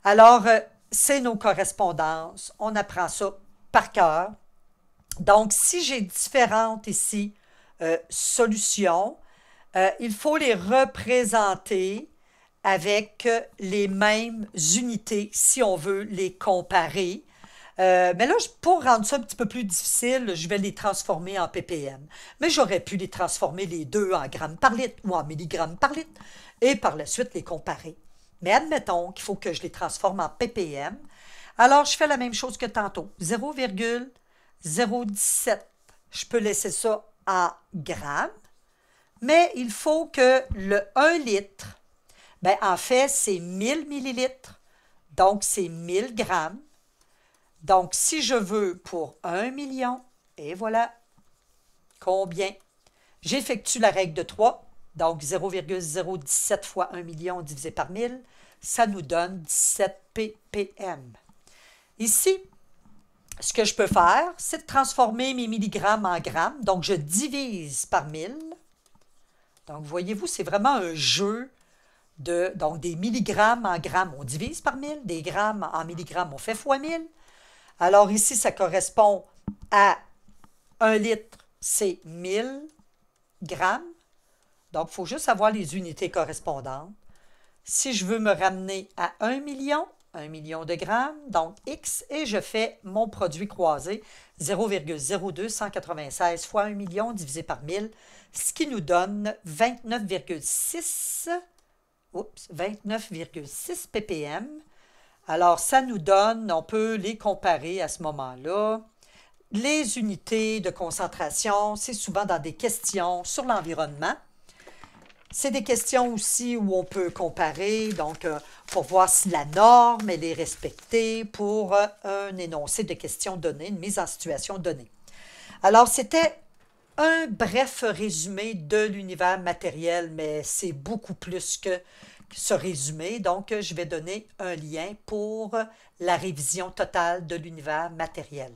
Alors, c'est nos correspondances. On apprend ça par cœur. Donc, si j'ai différentes ici solutions, il faut les représenter avec les mêmes unités si on veut les comparer. Mais là, pour rendre ça un petit peu plus difficile, je vais les transformer en ppm. Mais j'aurais pu les transformer les deux en grammes par litre ou en milligrammes par litre et par la suite les comparer. Mais admettons qu'il faut que je les transforme en ppm. Alors, je fais la même chose que tantôt. 0,017. Je peux laisser ça en grammes. Mais il faut que le 1 litre, ben, en fait, c'est 1000 millilitres. Donc, c'est 1000 grammes. Donc, si je veux pour 1 million, et voilà, combien? J'effectue la règle de 3, donc 0,017 fois 1 million divisé par 1000, ça nous donne 17 ppm. Ici, ce que je peux faire, c'est de transformer mes milligrammes en grammes, donc je divise par 1000. Donc, voyez-vous, c'est vraiment un jeu donc des milligrammes en grammes, on divise par 1000, des grammes en milligrammes, on fait fois 1000. Alors ici, ça correspond à 1 litre, c'est 1000 grammes. Donc, il faut juste avoir les unités correspondantes. Si je veux me ramener à 1 million de grammes, donc X, et je fais mon produit croisé, 0,02196 fois 1 million divisé par 1000, ce qui nous donne 29,6 ppm. Alors, ça nous donne, on peut les comparer à ce moment-là. Les unités de concentration, c'est souvent dans des questions sur l'environnement. C'est des questions aussi où on peut comparer, donc pour voir si la norme, elle est respectée pour un énoncé de questions données, une mise en situation donnée. Alors, c'était un bref résumé de l'univers matériel, mais c'est beaucoup plus que ce résumé. Donc, je vais donner un lien pour la révision totale de l'univers matériel.